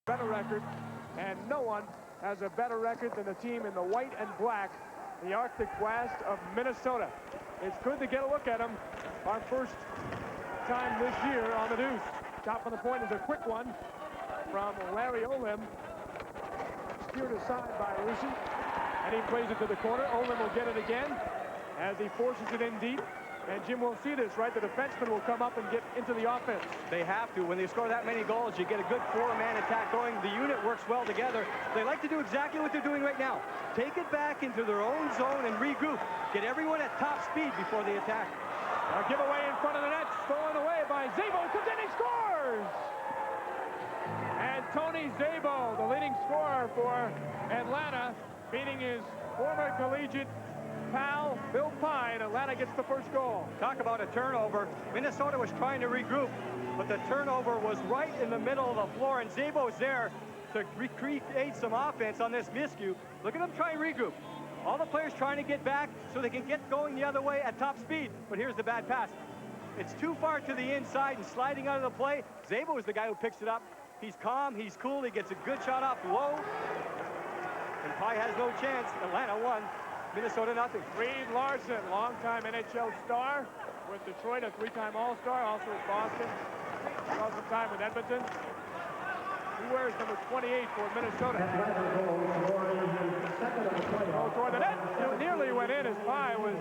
better record, and no one has a better record than the team in the white and black, the Arctic Blast of Minnesota. It's good to get a look at them. Our first time this year on the deuce. Top of the point is a quick one from Larry Olim. Steered aside by Larson, and he plays it to the corner. Olim will get it again as he forces it in deep. And Jim will see this, right? The defenseman will come up and get into the offense. They have to. When they score that many goals, you get a good four-man attack going. The unit works well together. They like to do exactly what they're doing right now. Take it back into their own zone and regroup. Get everyone at top speed before they attack. A giveaway in front of the net, stolen away by Szabo. Comes in, he scores! And Tony Szabo, the leading scorer for Atlanta, beating his former collegiate pal, Bill Pye, and Atlanta gets the first goal. Talk about a turnover. Minnesota was trying to regroup, but the turnover was right in the middle of the floor, and Szabo's there to recreate some offense on this miscue. Look at them try and regroup. All the players trying to get back so they can get going the other way at top speed. But here's the bad pass. It's too far to the inside and sliding out of the play. Szabo is the guy who picks it up. He's calm, he's cool, he gets a good shot off low. And Pye has no chance. Atlanta won. Minnesota nothing. Reed Larson, longtime NHL star with Detroit, a three-time All-Star, also with Boston. Saw some time with Edmonton. He wears number 28 for Minnesota. Goal toward the net. It nearly went in as Pye was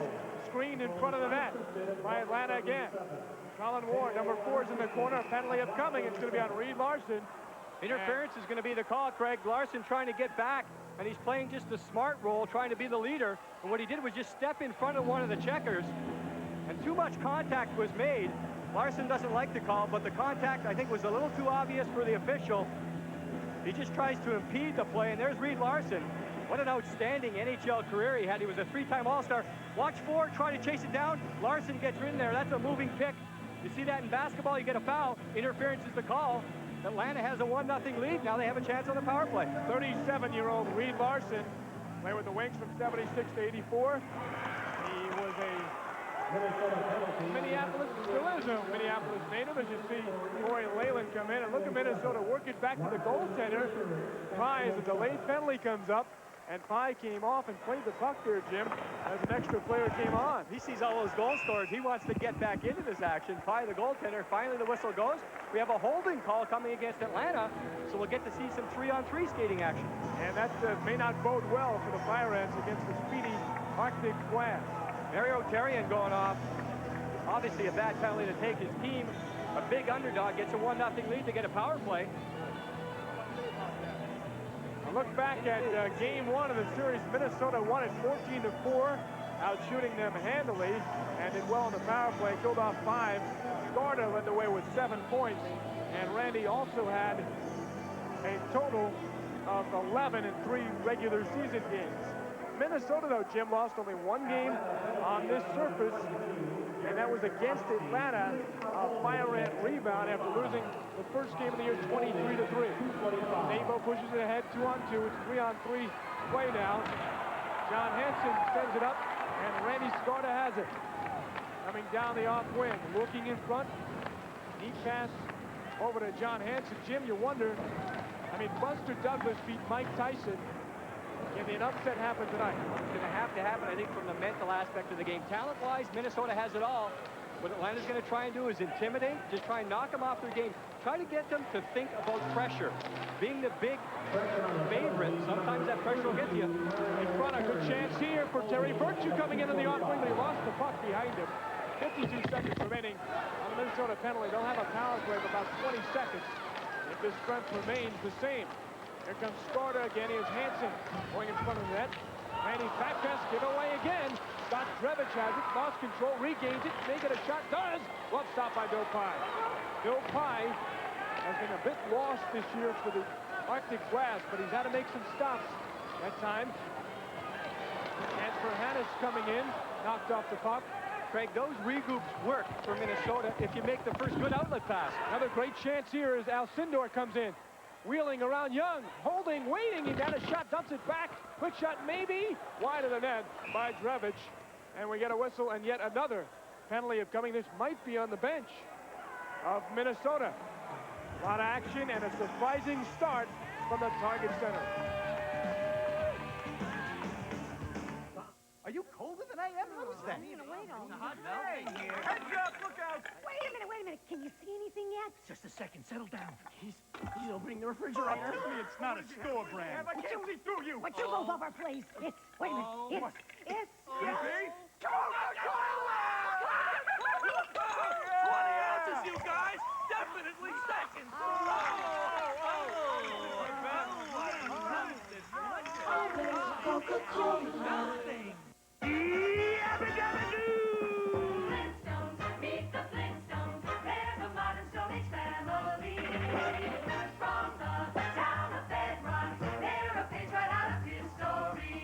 screened in front of the net by Atlanta again. Colin Ward, number 4, is in the corner. A penalty upcoming. It's going to be on Reed Larson. Interference is going to be the call, Craig. Larson trying to get back, and he's playing just the smart role, trying to be the leader. And what he did was just step in front of one of the checkers, and too much contact was made. Larson doesn't like the call, but the contact, I think, was a little too obvious for the official. He just tries to impede the play, and there's Reed Larson. What an outstanding NHL career he had. He was a three-time All-Star. Watch Ford try to chase it down. Larson gets in there. That's a moving pick. You see that in basketball, you get a foul. Interference is the call. Atlanta has a 1-0 lead. Now they have a chance on the power play. 37-year-old Reed Larson played with the Wings from 76 to 84. He was a Minneapolis, still is a Minneapolis native, as you see Corey Leyland come in. And look at Minnesota work it back to the goaltender. Pye, as a delayed penalty comes up, and Pye came off and played the puck there, Jim, as an extra player came on. He sees all those goal scorers. He wants to get back into this action. Pye, the goaltender, finally the whistle goes. We have a holding call coming against Atlanta, so we'll get to see some 3-on-3 skating action. And that may not bode well for the Fire Ants against the speedy Arctic Blast. Mario Therrien going off. Obviously a bad penalty to take. His team, a big underdog, gets a 1-0 lead to get a power play. A look back at game 1 of the series. Minnesota won it 14-4, out shooting them handily, and did well on the power play. Killed off 5. Skarda led the way with 7 points, and Randy also had a total of 11 in 3 regular season games. Minnesota, though, Jim, lost only 1 game on this surface, and that was against Atlanta, a Fire Ant rebound after losing the first game of the year 23-3. Szabo pushes it ahead 2-on-2. It's 3-on-3 play now. John Hansen sends it up, and Randy Skarda has it. Coming down the off wing, looking in front. Neat pass over to John Hansen. Jim, you wonder, I mean, Buster Douglas beat Mike Tyson. Can the upset happen tonight? It's going to have to happen, I think, from the mental aspect of the game. Talent-wise, Minnesota has it all. What Atlanta's going to try and do is intimidate, just try and knock them off their game. Try to get them to think about pressure. Being the big favorite, sometimes that pressure will get you. In front, a good chance here for Terry Virtue coming in the off wing, but he lost the puck behind him. 52 seconds remaining on the Minnesota penalty. They'll have a power play of about 20 seconds if this strength remains the same. Here comes Skarda again. Here's Hansen going in front of the net. Randy back pass, give away again. Scott Drevich has it, lost control, regains it, may get a shot, does! Glove stop by Bill Pye. Bill Pye has been a bit lost this year for the Arctic Blast, but he's had to make some stops that time. And for Hannes coming in, knocked off the puck. Craig, those regroups work for Minnesota if you make the first good outlet pass. Another great chance here as Alcindor comes in. Wheeling around Young, holding, waiting, he got a shot, dumps it back. Quick shot, maybe, wide of the net by Drevich. And we get a whistle and yet another penalty upcoming. This might be on the bench of Minnesota. A lot of action and a surprising start from the Target Center. Are you colder than I am? What was that? I'm gonna wait all Hot day. day here. Heads up, look out! Wait a minute. Can you see anything yet? Just a second, settle down. He's opening the refrigerator. Tell me it's not a store brand. I can't see through you. Would you move over, please? Wait a minute. It's... You see? Come on, come on! 20 ounces, you guys! Definitely seconds! Nothing. Flintstones, meet the Flintstones. They're the modern Stone Age family. From the town of Bedrock, they're a page right out of history.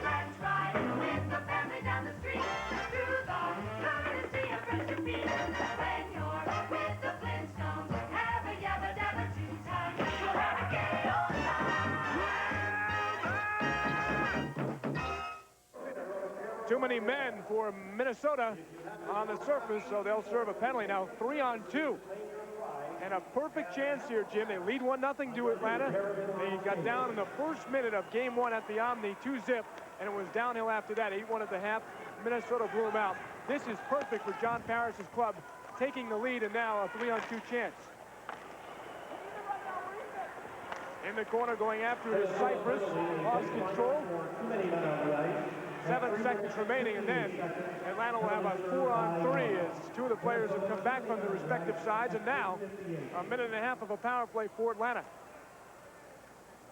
Let's ride with the family down the street through the courtesy of Friendship Beach. When you're with the Flintstones, have a yabba dabba too time. You'll have a gay old time. Too many men for Minnesota on the surface, so they'll serve a penalty. Now 3-on-2. And a perfect chance here, Jim. They lead 1-0 to Atlanta. They got down in the first minute of game 1 at the Omni, 2-zip, and it was downhill after that, 8-1 at the half. Minnesota blew them out. This is perfect for John Parrish's club, taking the lead, and now a 3-on-2 chance. In the corner going after it is Cypress, lost control. 7 seconds remaining, and then Atlanta will have a 4-on-3 as two of the players have come back from their respective sides, and now a minute and a half of a power play for Atlanta.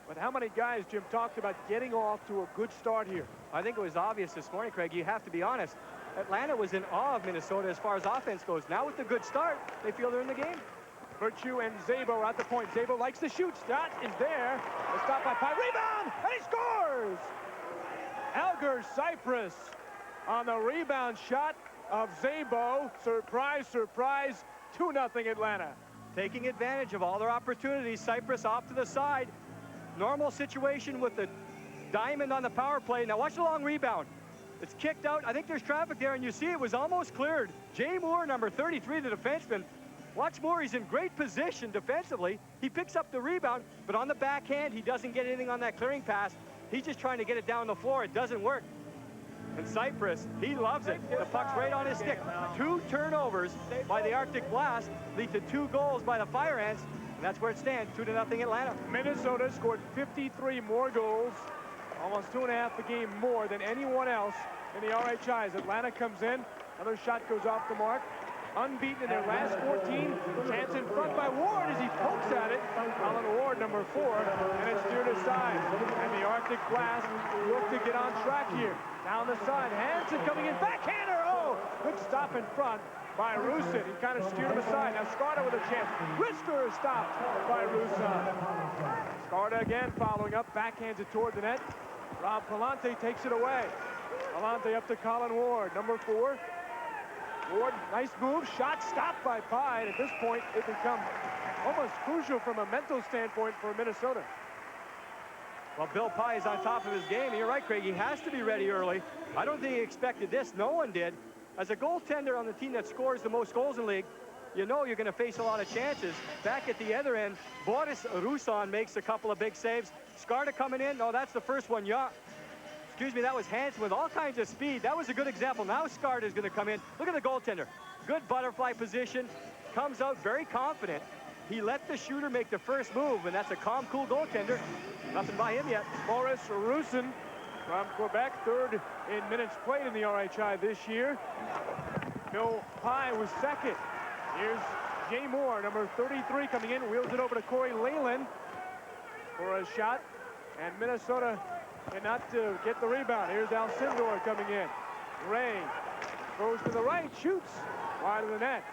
But how many guys, Jim, talked about getting off to a good start here? I think it was obvious this morning, Craig. You have to be honest. Atlanta was in awe of Minnesota as far as offense goes. Now with the good start, they feel they're in the game. Virtue and Szabo are at the point. Szabo likes to shoot. Shot is there. A stop by Pye. Rebound! And he scores! Alger Cypress on the rebound shot of Szabo. Surprise, surprise. 2-0 Atlanta. Taking advantage of all their opportunities. Cypress off to the side. Normal situation with the diamond on the power play. Now watch the long rebound. It's kicked out. I think there's traffic there, and you see it was almost cleared. Jay Moore, number 33, the defenseman. Watch Moore, he's in great position defensively. He picks up the rebound, but on the backhand, he doesn't get anything on that clearing pass. He's just trying to get it down the floor. It doesn't work. And Cypress, he loves it. The puck's right on his stick. 2 turnovers by the Arctic Blast lead to 2 goals by the Fire Ants, and that's where it stands, 2-0 Atlanta. Minnesota scored 53 more goals, almost 2.5 a game more than anyone else in the RHIs. Atlanta comes in, another shot goes off the mark. Unbeaten in their last 14. Chance in front by Ward as he pokes at it. Colin Ward, number 4, and it's steered aside. And the Arctic Blast look to get on track here. Down the side, Hansen coming in, backhander. Oh, good stop in front by Rusin. He kind of steered him aside. Now Skarda with a chance. Risker is stopped by Rusin. Skarda again following up, backhands it toward the net. Rob Palante takes it away. Palante up to Colin Ward, number 4. Ward, nice move, shot stopped by Pye. And at this point, it becomes almost crucial from a mental standpoint for Minnesota. Well, Bill Pye is on top of his game. And you're right, Craig, he has to be ready early. I don't think he expected this. No one did. As a goaltender on the team that scores the most goals in the league, you know you're going to face a lot of chances. Back at the other end, Boris Rusin makes a couple of big saves. Skarda coming in. No, that's the first one. Yeah. Excuse me, that was Hansen with all kinds of speed. That was a good example. Now Skarda is going to come in. Look at the goaltender. Good butterfly position. Comes out very confident. He let the shooter make the first move, and that's a calm, cool goaltender. Nothing by him yet. Boris Rusin from Quebec, 3rd in minutes played in the RHI this year. Bill Pye was 2nd. Here's Jay Moore, number 33, coming in. Wheels it over to Corey Leyland for a shot. And Minnesota cannot get the rebound. Here's Alcindor coming in. Ray goes to the right, shoots wide of the net.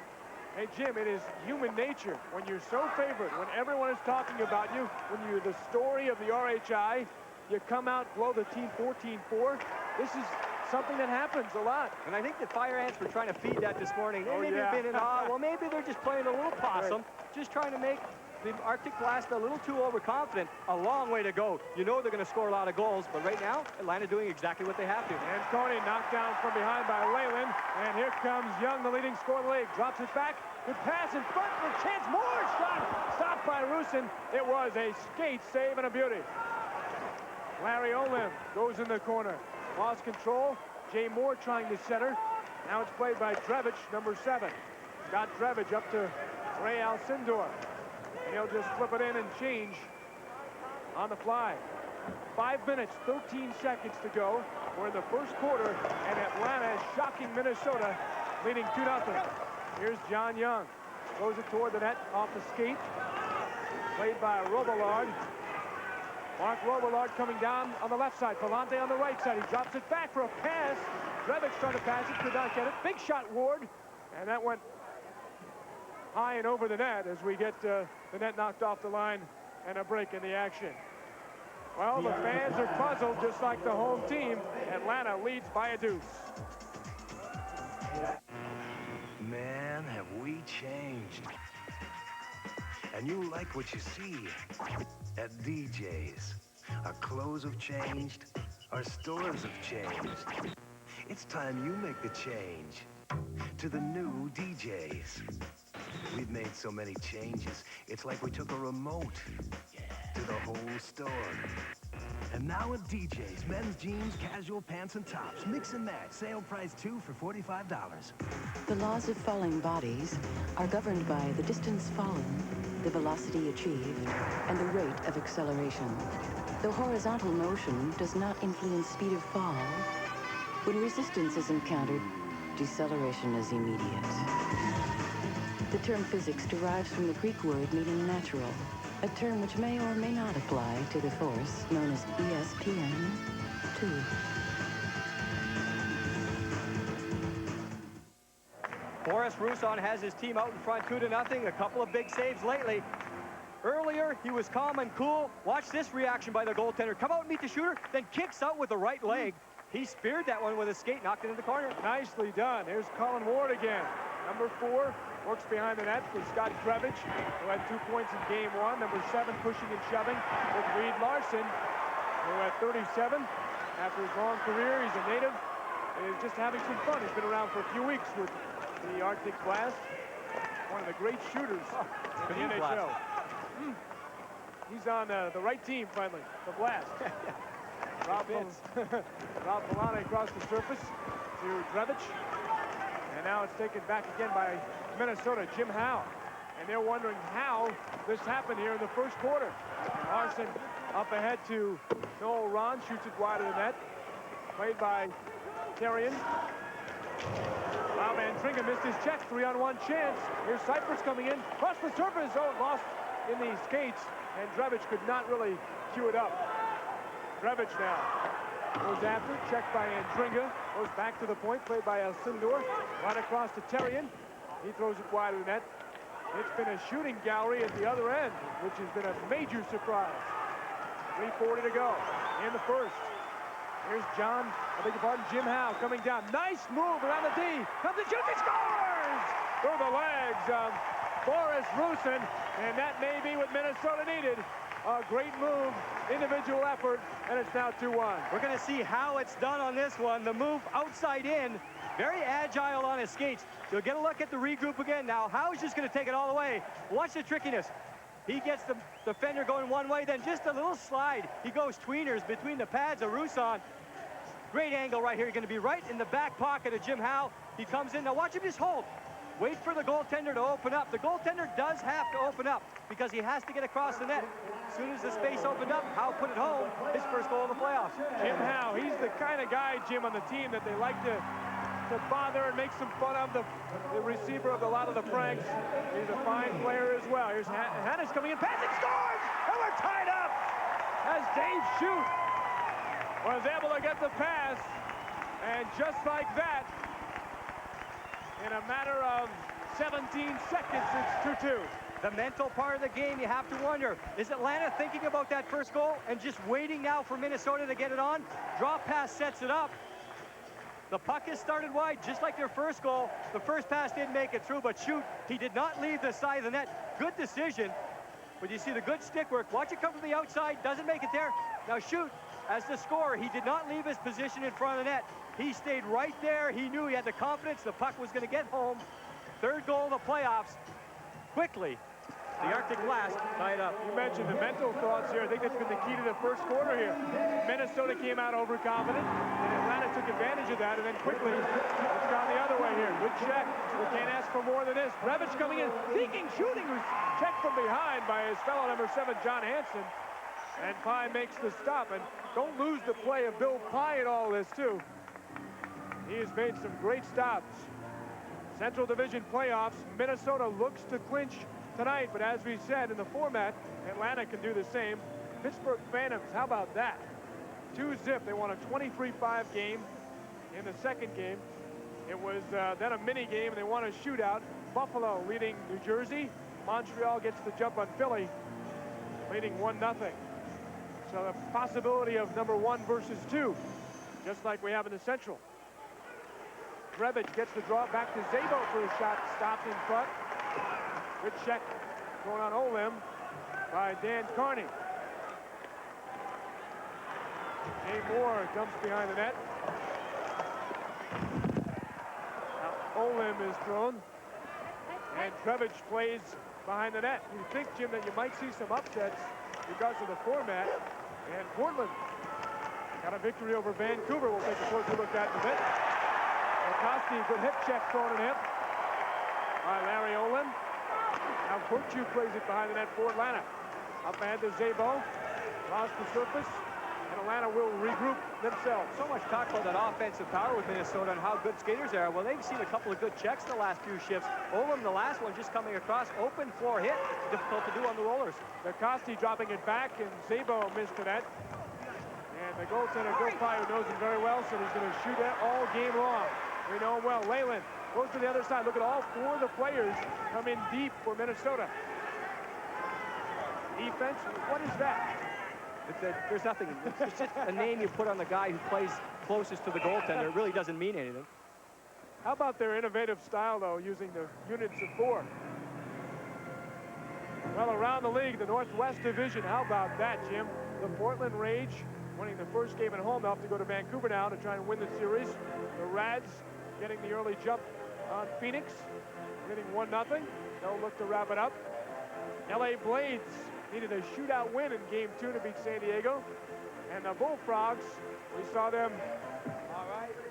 Hey, Jim, it is human nature. When you're so favored, when everyone is talking about you, when you're the story of the RHI, you come out, blow the team 14-4. This is something that happens a lot. And I think the Fire Ants were trying to feed that this morning. They maybe yeah. have been in awe. Well, maybe they're just playing a little possum, just trying to make the Arctic Blast a little too overconfident. A long way to go. You know they're going to score a lot of goals, but right now, Atlanta doing exactly what they have to. And Tony knocked down from behind by Leyland. And here comes Young, the leading scorer in the league. Drops it back. Good pass in front for chance. More shot. Stopped by Rusin. It was a skate save and a beauty. Larry Olim goes in the corner. Lost control. Jay Moore trying to center. Now it's played by Drevich, number 7. Got Drevich up to Ray Alcindor. And he'll just flip it in and change on the fly. 5 minutes, 13 seconds to go. We're in the first quarter, and Atlanta is shocking Minnesota, leading 2-0. Here's John Young. Throws it toward the net off the skate. Played by Robillard. Mark Robillard coming down on the left side. Palante on the right side. He drops it back for a pass. Drevich trying to pass it, could not get it. Big shot, Ward. And that went high and over the net as we get the net knocked off the line and a break in the action. Well, the fans are puzzled just like the home team. Atlanta leads by a deuce. Man, have we changed. And you like what you see at DJ's. Our clothes have changed. Our stores have changed. It's time you make the change to the new DJ's. We've made so many changes. It's like we took a remote to the whole store. And now at DJ's, men's jeans, casual pants, and tops. Mix and match. Sale price 2 for $45. The laws of falling bodies are governed by the distance fallen, the velocity achieved, and the rate of acceleration. Though horizontal motion does not influence speed of fall, when resistance is encountered, deceleration is immediate. The term physics derives from the Greek word meaning natural, a term which may or may not apply to the force known as ESPN 2. Boris Rousson has his team out in front 2-0. A couple of big saves lately. Earlier, he was calm and cool. Watch this reaction by the goaltender. Come out and meet the shooter, then kicks out with the right leg. He speared that one with a skate, knocked it in the corner. Nicely done. Here's Colin Ward again. Number 4 works behind the net with Scott Drevich, who had 2 points in game 1. Number 7 pushing and shoving with Reed Larson, who at 37, after his long career, he's a native, is just having some fun. He's been around for a few weeks with the Arctic Blast. One of the great shooters in the NHL. He's on the right team finally, the Blast. Rob Palante across the surface to Drevich. And now it's taken back again by Minnesota, Jim Howe. And they're wondering how this happened here in the first quarter. Larson up ahead to Noel Ron, shoots it wide of the net. Played by Terrien. Rob Andringa missed his check, 3-on-1 chance. Here's Cypress coming in, across the surface. Oh, lost in the skates, and Drevich could not really cue it up. Drevich now goes after, checked by Andringa, goes back to the point, played by Alcindor, right across to Terrien. He throws it wide of the net. It's been a shooting gallery at the other end, which has been a major surprise. 3:40 to go in the first. Here's Jim Howe coming down. Nice move around the D. Comes and shoots, he scores! Through the legs of Boris Rousson, and that may be what Minnesota needed. A great move, individual effort, and it's now 2-1. We're going to see how it's done on this one. The move outside in, very agile on his skates. You'll get a look at the regroup again now. Howe's just going to take it all the way. Watch the trickiness. He gets the defender going one way, then just a little slide. He goes tweeners between the pads of Rousson. Great angle right here. You're going to be right in the back pocket of Jim Howe. He comes in. Now watch him just hold. Wait for the goaltender to open up. The goaltender does have to open up because he has to get across the net. As soon as the space opened up, Howe put it home. His first goal in the playoffs. Jim Howe, he's the kind of guy, Jim, on the team that they like to bother and make some fun of, the receiver of a lot of the pranks. He's a fine player as well. Here's Hannes coming in, passing, scores! And we're tied up as Dave Shute was able to get the pass. And just like that, in a matter of 17 seconds, it's 2-2. The mental part of the game, you have to wonder, is Atlanta thinking about that first goal and just waiting now for Minnesota to get it on? Drop pass sets it up. The puck is started wide, just like their first goal. The first pass didn't make it through, but Shute, he did not leave the side of the net. Good decision. But you see the good stick work. Watch it come from the outside. Doesn't make it there. Now shoot. As the scorer, he did not leave his position in front of the net. He stayed right there. He knew he had the confidence the puck was going to get home. Third goal of the playoffs. Quickly, the Arctic Blast tied up. You mentioned the mental thoughts here. I think that's been the key to the first quarter here. Minnesota came out overconfident, and Atlanta took advantage of that, and then quickly it's gone the other way here. Good check. We can't ask for more than this. Revich coming in, seeking shooting, was checked from behind by his fellow number 7, John Hansen. And Pye makes the stop, and don't lose the play of Bill Pye in all this, too. He has made some great stops. Central Division playoffs, Minnesota looks to clinch tonight, but as we said in the format, Atlanta can do the same. Pittsburgh Phantoms, how about that? 2-zip, they won a 23-5 game in the second game. It was then a mini game, and they won a shootout. Buffalo leading New Jersey. Montreal gets the jump on Philly, leading 1-0. So the possibility of number 1 versus 2, just like we have in the Central. Rebic gets the draw back to Zabo for a shot, stopped in front. Good check going on Olim by Dan Carney. Dave Moore dumps behind the net. Now Olim is thrown, and Trevich plays behind the net. You think, Jim, that you might see some upsets because of the format, and Portland got a victory over Vancouver. We'll take a closer look at in a bit. Koski, good hip check thrown at him by Larry Olin. Now Virtue plays it behind the net for Atlanta. Up ahead to Zabo. Lost the surface, and Atlanta will regroup themselves. So much talk about that offensive power with Minnesota and how good skaters they are. Well, they've seen a couple of good checks the last few shifts. Olin, the last one, just coming across, open floor hit. Difficult to do on the rollers. Koski dropping it back, and Zabo missed the net. And the goaltender, Bill Pye, who knows him very well, said he's going to shoot that all game long. We know him well. Leyland goes to the other side. Look at all 4 of the players come in deep for Minnesota. Defense, what is that? There's nothing. It's just a name you put on the guy who plays closest to the goaltender. It really doesn't mean anything. How about their innovative style, though, using the units of 4? Well, around the league, the Northwest Division, how about that, Jim? The Portland Rage winning the first game at home. They'll have to go to Vancouver now to try and win the series. The Rads getting the early jump on Phoenix, winning 1-0. They'll look to wrap it up. LA Blades needed a shootout win in Game 2 to beat San Diego. And the Bullfrogs, we saw them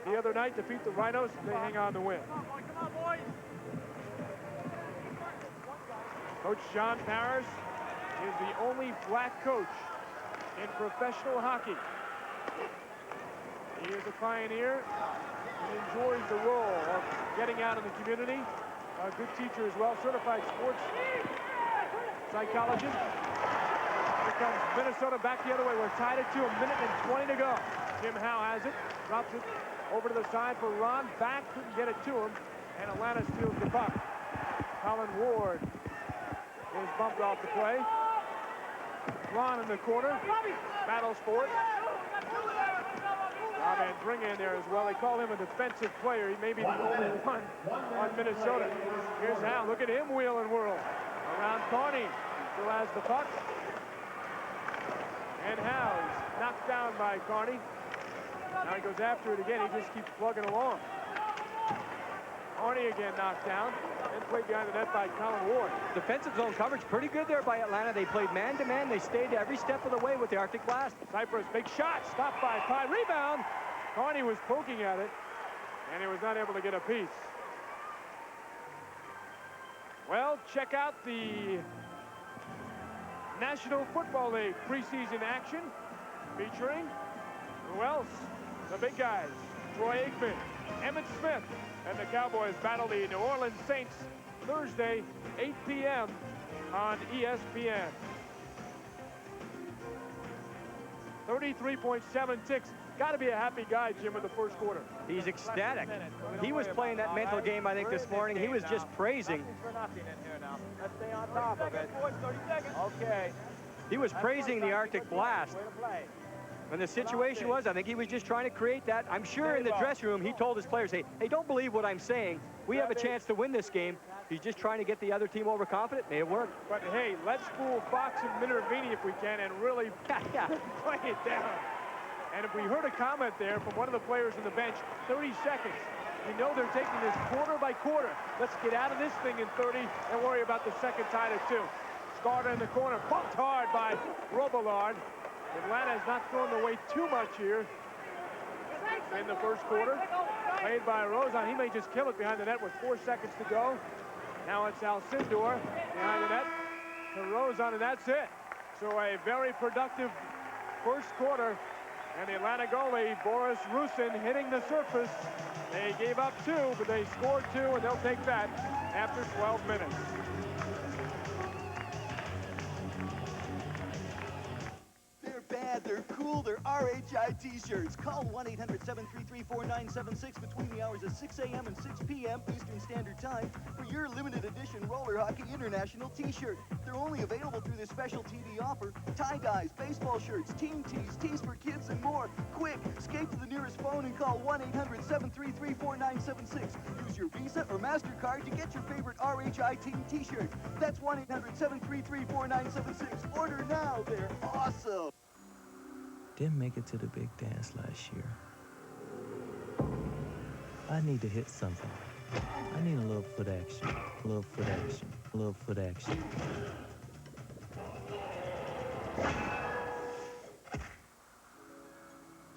the other night defeat the Rhinos. They hang on to win. Come on, boys. Coach John Paris is the only black coach in professional hockey. He is a pioneer. He enjoys the role of getting out in the community. A good teacher as well, certified sports psychologist. Here comes Minnesota back the other way. We're tied at 2, a minute and 20 to go. Jim Howe has it, drops it over to the side for Ron. Back, couldn't get it to him, and Atlanta steals the puck. Colin Ward is bumped off the play. Ron in the corner, battles for it. And bring in there as well. They call him a defensive player. He may be the only one on Minnesota. Here's Howe. Look at him wheel and whirl. Around Carney. Still has the puck. And Howe is knocked down by Carney. Now he goes after it again. He just keeps plugging along. Carney again knocked down. And played behind the net by Colin Ward. Defensive zone coverage pretty good there by Atlanta. They played man-to-man. They stayed every step of the way with the Arctic Blast. Cypress, big shot. Stopped by Pye. Rebound. Carney was poking at it, and he was not able to get a piece. Well, check out the National Football League preseason action featuring who else? The big guys. Troy Aikman, Emmitt Smith, and the Cowboys battle the New Orleans Saints Thursday, 8 p.m. on ESPN. 33.76. Got to be a happy guy, Jim, in the first quarter. He's ecstatic. He was playing that mental game, I think, this morning. He was just praising. Let's stay on top of it. 30 seconds. Okay. He was praising the Arctic Blast. And the situation was, I think he was just trying to create that. I'm sure in the dressing room, he told his players, hey, don't believe what I'm saying. We have a chance to win this game. he's just trying to get the other team overconfident. May have worked. But hey, let's fool Fox and Minervini if we can and really play it down. And if we heard a comment there from one of the players on the bench, 30 seconds. You know they're taking this quarter by quarter. Let's get out of this thing in 30 and worry about the second tie to 2. Scarter in the corner, bumped hard by Robillard. Atlanta has not thrown the weight too much here in the first quarter. Played by Rozon. He may just kill it behind the net with 4 seconds to go. Now it's Alcindor behind the net to Rozon, and that's it. So a very productive first quarter. And the Atlanta goalie, Boris Rusin, hitting the surface. They gave up 2, but they scored 2, and they'll take that after 12 minutes. They're bad, they're cool, they're RHI t-shirts. Call 1-800-733-4976 between the hours of 6 a.m. and 6 p.m. Eastern Standard Time for your limited edition Roller Hockey International t-shirt. They're only available through this special TV offer. Tie-dyes, baseball shirts, team tees, tees for kids, and more. Quick, skate to the nearest phone and call 1-800-733-4976. Use your Visa or MasterCard to get your favorite RHI team t-shirt. That's 1-800-733-4976. Order now, they're awesome. Didn't make it to the big dance last year. I need to hit something. I need a little foot action, a little foot action, a little foot action.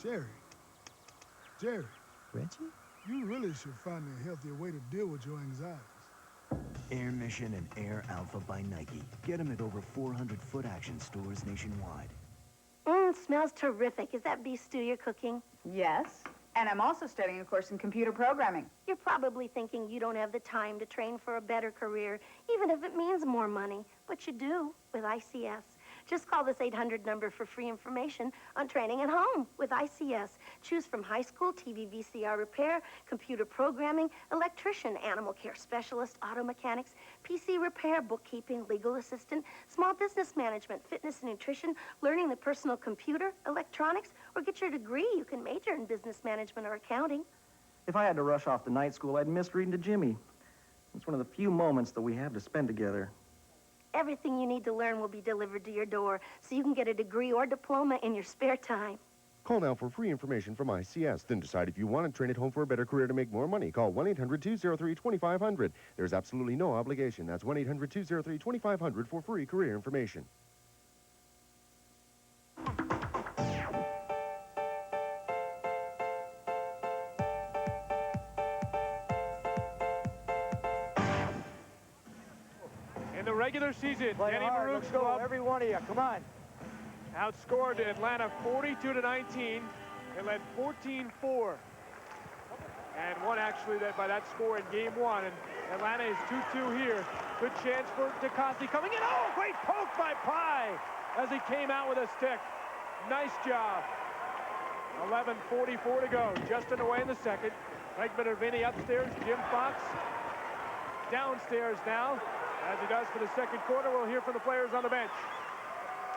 Jerry, Reggie? you really should find a healthier way to deal with your anxieties. Air Mission and Air Alpha by Nike. Get them at over 400 foot action stores nationwide. Smells terrific. Is that beef stew you're cooking? Yes, and I'm also studying a course in computer programming. You're probably thinking you don't have the time to train for a better career, even if it means more money. But you do with ICS. Just call this 800 number for free information on training at home with ICS. Choose from high school, TV, VCR repair, computer programming, electrician, animal care specialist, auto mechanics, PC repair, bookkeeping, legal assistant, small business management, fitness and nutrition, learning the personal computer, electronics, or get your degree. You can major in business management or accounting. If I had to rush off to night school, I'd miss reading to Jimmy. It's one of the few moments that we have to spend together. Everything you need to learn will be delivered to your door, so you can get a degree or diploma in your spare time. Call now for free information from ICS. Then decide if you want to train at home for a better career to make more money. Call 1-800-203-2500. There's absolutely no obligation. That's 1-800-203-2500 for free career information. Regular season, Play Danny hard. Maruk's go up. Every one of you, come on. Outscored Atlanta 42-19. They led 14-4. And won actually by that score in game 1. And Atlanta is 2-2 here. Good chance for DeCoste coming in. Oh, great poke by Pye as he came out with a stick. Nice job. 11:44 to go. Just underway in the second. Greg Minervini upstairs. Jim Fox downstairs now. As he does for the second quarter, we'll hear from the players on the bench.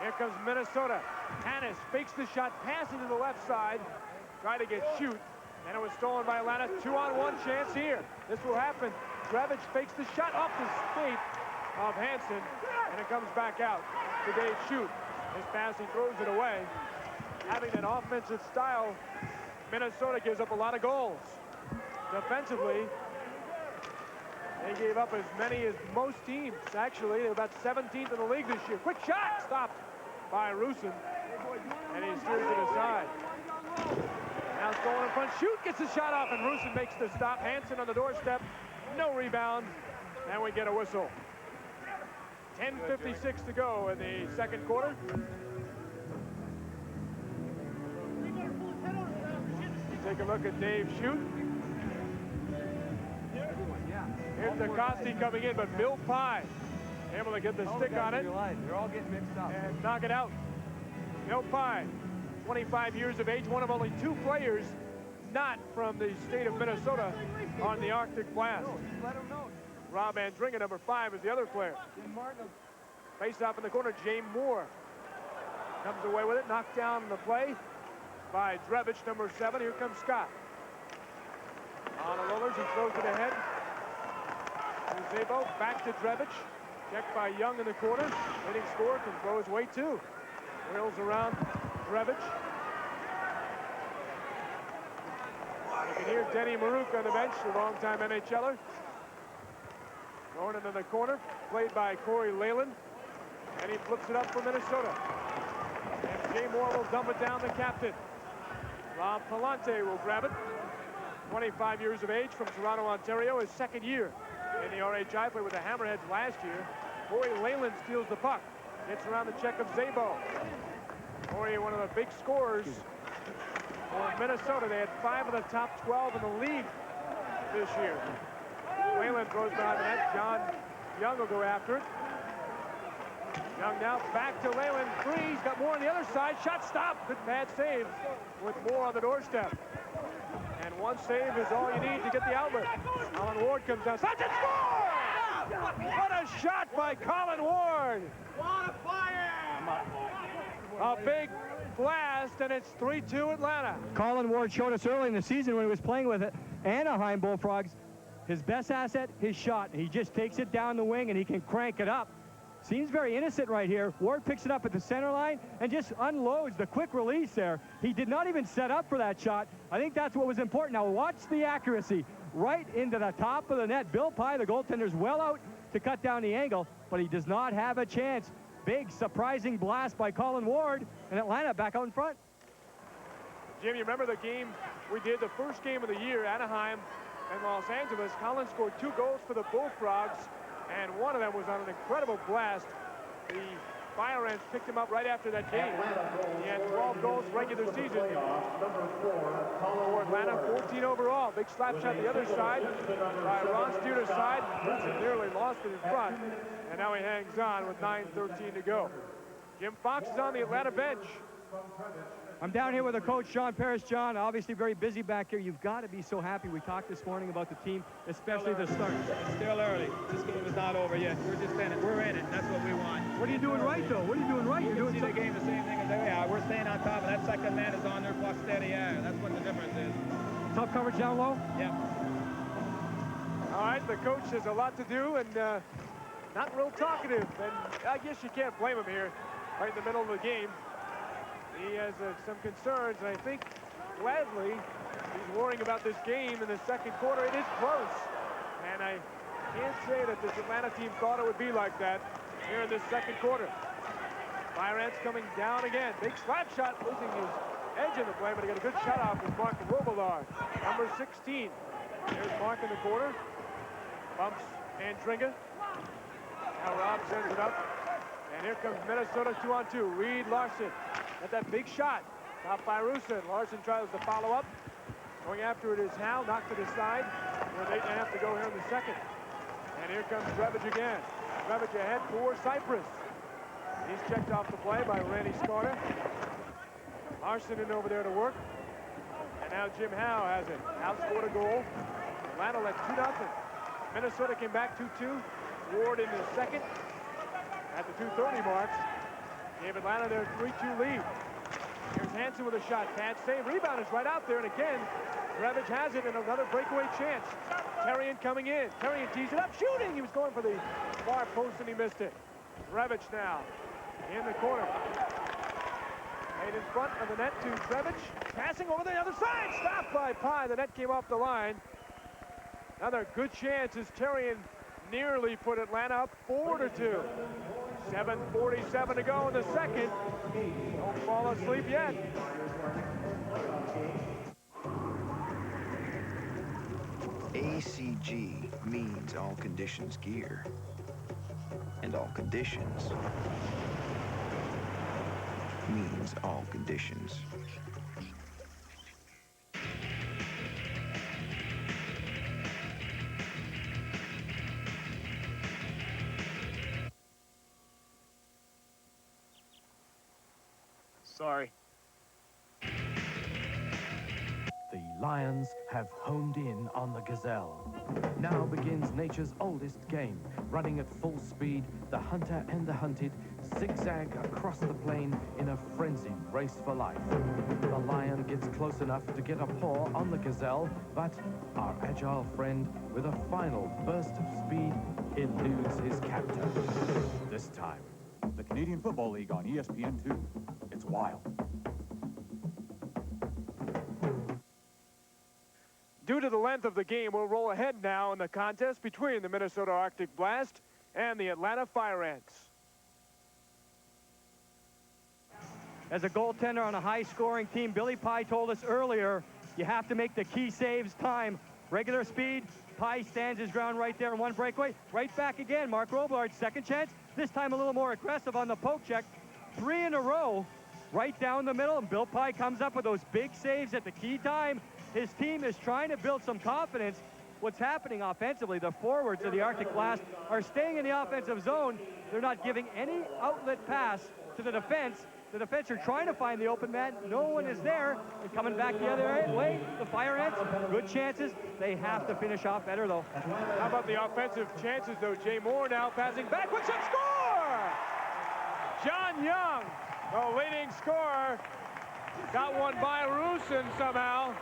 Here comes Minnesota. Hannes fakes the shot, passes to the left side. Try to get shoot, and it was stolen by Atlanta. 2-on-1 chance here. This will happen. Drevich fakes the shot off the skate of Hansen, and it comes back out to Dave Shute. His pass, he throws it away. Having an offensive style, Minnesota gives up a lot of goals. Defensively, they gave up as many as most teams. Actually, they're about 17th in the league this year. Quick shot stopped by Rusin, and he steers it aside. Now it's going in front. Shoot gets the shot off, and Rusin makes the stop. Hansen on the doorstep. No rebound, and we get a whistle. 10:56 to go in the second quarter. Take a look at Dave Shute. Here's DeCoste coming in, but Bill Pye able to get the stick on it. They're all getting mixed up. And knock it out. Bill Pye, 25 years of age, one of only 2 players not from the state of Minnesota on the Arctic Blast. Rob Andringa, number 5, is the other player. Face off in the corner, Jay Moore comes away with it, knocked down the play by Drevich, number 7. Here comes Scott. On the rollers, he throws it ahead. Zabo back to Drebich. Checked by Young in the corner. Leading scorer can throw his way too. Wheels around Drebich. You can hear Denny Maruk on the bench, a longtime NHLer. Going into the corner, played by Corey Leyland. And he flips it up for Minnesota. And Jay Moore will dump it down the captain. Rob Palante will grab it. 25 years of age from Toronto, Ontario, his second year in the RHI. Played with the Hammerheads last year. Corey Leyland steals the puck. Gets around the check of Zabo. Corey, one of the big scorers for Minnesota. They had 5 of the top 12 in the league this year. Leyland throws behind the net. John Young will go after it. Young now back to Leyland. Free. He's got more on the other side. Shot stopped. Good bad save with more on the doorstep. And one save is all you need to get the outlet. Colin Ward comes down. Such a score! What a shot by Colin Ward! What a fire! A big blast, and it's 3-2 Atlanta. Colin Ward showed us early in the season when he was playing with Anaheim Bullfrogs. His best asset, his shot. He just takes it down the wing, and he can crank it up. Seems very innocent right here. Ward picks it up at the center line and just unloads the quick release there. He did not even set up for that shot. I think that's what was important. Now watch the accuracy. Right into the top of the net. Bill Pye, the goaltender's well out to cut down the angle, but he does not have a chance. Big, surprising blast by Colin Ward, and Atlanta back out in front. Jim, you remember the game we did, the first game of the year, Anaheim and Los Angeles. Colin scored 2 goals for the Bullfrogs, and one of them was on an incredible blast. The Fire Ants picked him up right after that game. He had 12 goals regular season for Atlanta, 14 overall. Big slap shot the other side by Ron Studer's side. Nearly lost it in front, and now he hangs on with 9:13 to go. Jim Fox is on the Atlanta bench. I'm down here with the coach, John Parrish. John, obviously very busy back here. You've got to be so happy. We talked this morning about the team, especially the start. It's still early. This game is not over yet. We're just in it. We're in it. That's what we want. What are you doing right, though? What are you doing right? You're doing the game the same thing as they are. We're staying on top of that. Second man is on their puck steady air. That's what the difference is. Tough coverage down low? Yeah. All right, the coach has a lot to do and not real talkative. And I guess you can't blame him here right in the middle of the game. He has some concerns, and I think gladly he's worrying about this game in the second quarter. It is close, and I can't say that this Atlanta team thought it would be like that here in this second quarter. Fire Ants coming down again. Big slap shot, losing his edge in the play, but he got a good shot off with Mark Robillard, number 16. There's Mark in the corner. Bumps Andringa. Now Rob sends it up. And here comes Minnesota 2-on-2. Reed Larson at that big shot. Top by Rusin. Larson tries to follow up. Going after it is Hal. Knocked it aside. With 8.5 to go here in the second. And here comes Drebich again. Drebich ahead for Cyprus. He's checked off the play by Randy Scarter. Larson in over there to work. And now Jim Howe has it. Howe scored a goal. Atlanta led 2-0. Minnesota came back 2-2. Ward in the second. At the 2:30 mark, gave Atlanta their 3-2 lead. Here's Hansen with a shot. Can't save. Rebound is right out there. And again, Drebich has it and another breakaway chance. Terrian coming in. Terrian tees it up. Shooting. He was going for the far post and he missed it. Drebich now in the corner. Made in front of the net to Drebich. Passing over the other side. Stopped by Pye. The net came off the line. Another good chance as Terrian nearly put Atlanta up 4-2. 7:47 to go in the second. Don't fall asleep yet. ACG means all conditions gear. And all conditions means all conditions. Sorry. The lions have homed in on the gazelle. Now begins nature's oldest game. Running at full speed, the hunter and the hunted zigzag across the plain in a frenzied race for life. The lion gets close enough to get a paw on the gazelle, but our agile friend, with a final burst of speed, eludes his captor. This time, the Canadian Football League on ESPN2. It's wild. Due to the length of the game, we'll roll ahead now in the contest between the Minnesota Arctic Blast and the Atlanta Fire Ants. As a goaltender on a high-scoring team, Billy Pye told us earlier, you have to make the key saves time. Regular speed, Pye stands his ground right there in one breakaway. Right back again, Mark Robillard, second chance. This time a little more aggressive on the poke check. 3 in a row, right down the middle, and Bill Pye comes up with those big saves at the key time. His team is trying to build some confidence. What's happening offensively, the forwards of the Arctic Blast are staying in the offensive zone. They're not giving any outlet pass to the defense. The defense are trying to find the open man. No one is there. They're coming back the other way. The Fire Ants, good chances. They have to finish off better, though. How about the offensive chances, though? Jay Moore now passing backwards and score! John Young, the leading scorer, got one by Larson somehow.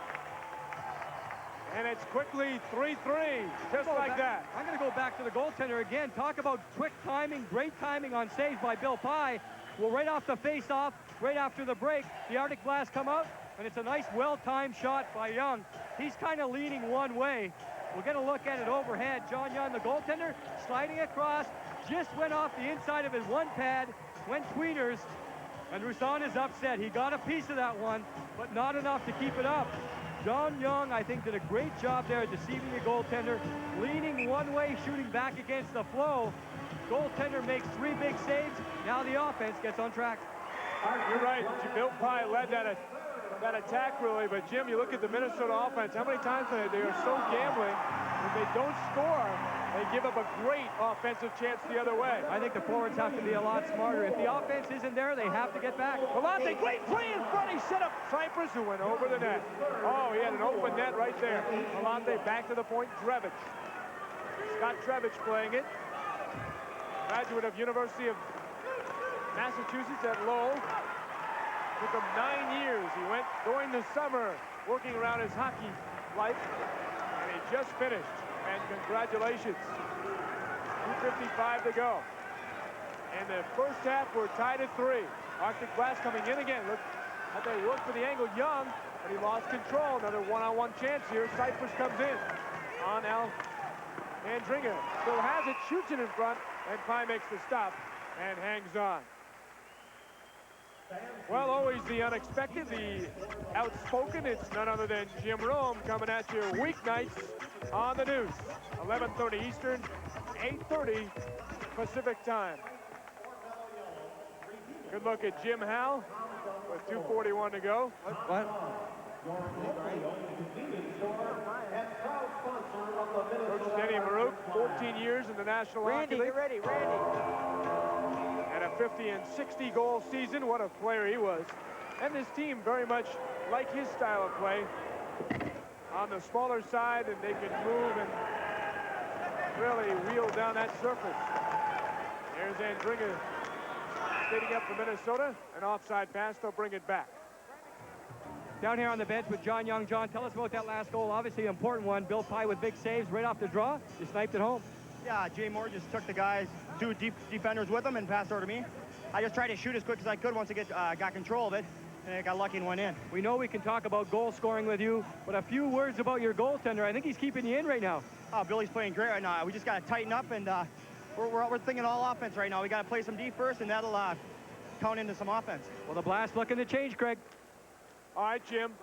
And it's quickly 3-3, just like that. I'm going to go back to the goaltender again. Talk about quick timing, great timing on saves by Bill Pye. Well, right off the face-off, right after the break, the Arctic Blast come out, and it's a nice, well-timed shot by Young. He's kind of leaning one way. We'll get a look at it overhead. John Young, the goaltender, sliding across, just went off the inside of his one pad, went tweeters, and Roussan is upset. He got a piece of that one, but not enough to keep it up. John Young, I think, did a great job there at deceiving the goaltender, leaning one way, shooting back against the flow. Goaltender makes 3 big saves. Now the offense gets on track. You're right. Bill Pye led that attack, really. But, Jim, you look at the Minnesota offense, how many times they are so gambling. When they don't score, they give up a great offensive chance the other way. I think the forwards have to be a lot smarter. If the offense isn't there, they have to get back. Galante, great play in front. He set up Cypress, who went over the net. Oh, he had an open net right there. Galante back to the point. Drevich. Scott Drevich playing it. Graduate of University of Massachusetts at Lowell. Took him 9 years. He went during the summer working around his hockey life, and he just finished. And congratulations. 2:55 to go. In the first half, we're tied at 3. Arctic Blast coming in again. Look how they work for the angle. Young, but he lost control. Another one-on-one chance here. Cypress comes in on Al Andringa. Still has it, shoots it in front, and Pye makes the stop and hangs on. Well, always the unexpected, the outspoken. It's none other than Jim Rome coming at you weeknights on the news. 11:30 Eastern, 8:30 Pacific time. Good look at Jim Howe with 2:41 to go. What? Coach Denny Marouk, 14 years in the National Hockey League. Randy, get ready, Randy. And a 50 and 60 goal season. What a player he was. And this team very much like his style of play. On the smaller side, and they can move and really wheel down that surface. There's Andringa skating up for Minnesota. An offside pass, they'll bring it back. Down here on the bench with John Young. John, tell us about that last goal. Obviously an important one. Bill Pye with big saves right off the draw. You sniped it home. Yeah, Jay Moore just took the guys, 2 deep defenders with him and passed over to me. I just tried to shoot as quick as I could once I got control of it, and I got lucky and went in. We know we can talk about goal scoring with you, but a few words about your goaltender. I think he's keeping you in right now. Oh, Billy's playing great right now. We just got to tighten up, and we're thinking all offense right now. We got to play some D first, and that'll count into some offense. Well, the Blast looking to change, Craig. All right, Jim.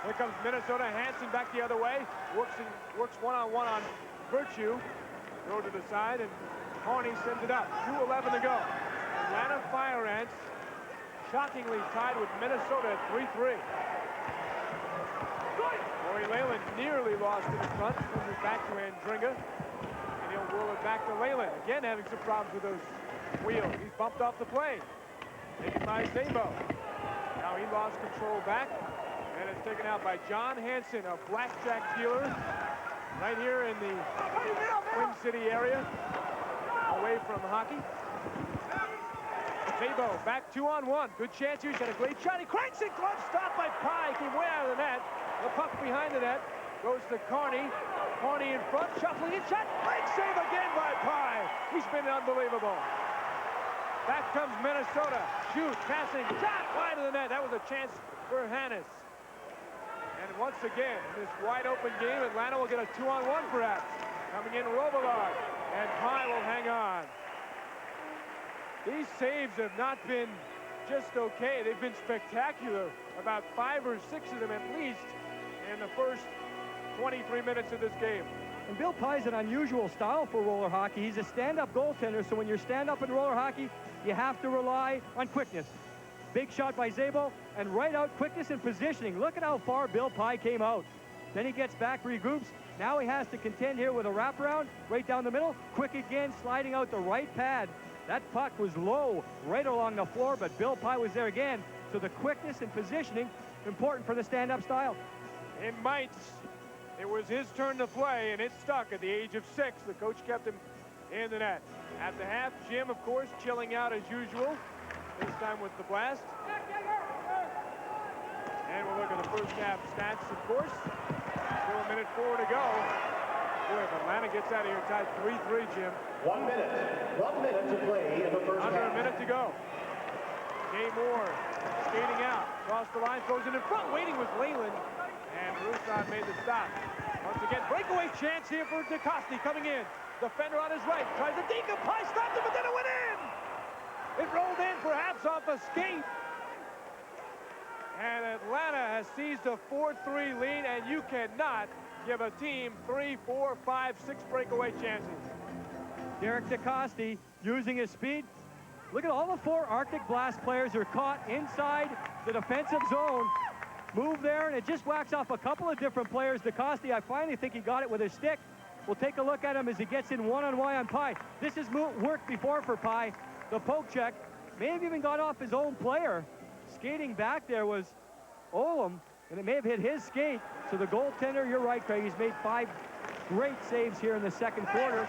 Here comes Minnesota. Hansen back the other way. Works one-on-one on Virtue. Throw to the side, and Horney sends it up. 2:11 to go. Atlanta Fire Ants shockingly tied with Minnesota at 3-3. Corey Leyland nearly lost it in front. Sends it back to Andringa. And he'll whirl it back to Leyland. Again, having some problems with those wheels. He's bumped off the plane. Taken by Szabo. Now he lost control back. And it's taken out by John Hansen, a blackjack dealer right here in the Twin City area, away from hockey. Zabo back 2-on-1. Good chance here. He's got a great shot. He cranks it. Glove stop by Pye. Came way out of the net. The puck behind the net goes to Carney. Carney in front, shuffling it. Shot. Great save again by Pye. He's been unbelievable. Back comes Minnesota. Shoot, passing, shot wide of the net. That was a chance for Hannes. And once again, in this wide open game, Atlanta will get a 2-on-1 perhaps. Coming in Robillard, and Pye will hang on. These saves have not been just okay. They've been spectacular. About 5 or 6 of them at least in the first 23 minutes of this game. And Bill Pye's an unusual style for roller hockey. He's a stand-up goaltender, so when you're stand-up in roller hockey, you have to rely on quickness. Big shot by Zabo, and right out quickness and positioning. Look at how far Bill Pye came out. Then he gets back, regroups. Now he has to contend here with a wraparound right down the middle. Quick again, sliding out the right pad. That puck was low right along the floor, but Bill Pye was there again. So the quickness and positioning, important for the stand-up style. In Mainz, it was his turn to play, and it stuck at the age of 6. The coach kept him in the net. At the half, Jim, of course, chilling out as usual. This time with the blast. And we'll look at the first half stats, of course. Still a minute 4 to go. Boy, if Atlanta gets out of here tied 3-3, Jim. 1 minute. 1 minute to play in the first half. Under a minute to go. Gay Moore skating out. Across the line, throws it in front. Waiting was Leyland. And Roussan made the stop. Once again, breakaway chance here for DeCoste coming in. Defender on his right. Tries to deke him. Pye stopped it, but then it went in. It rolled in, perhaps off a skate. And Atlanta has seized a 4-3 lead, and you cannot give a team 3, 4, 5, 6 breakaway chances. Derek DeCoste using his speed. Look at all the 4 Arctic Blast players are caught inside the defensive zone. Move there, and it just whacks off a couple of different players. DeCoste, I finally think he got it with his stick. We'll take a look at him as he gets in one-on-one on Pye. This has worked before for Pye. The poke check may have even got off his own player. Skating back there was Olam, and it may have hit his skate. So the goaltender, you're right, Craig, he's made 5 great saves here in the second quarter.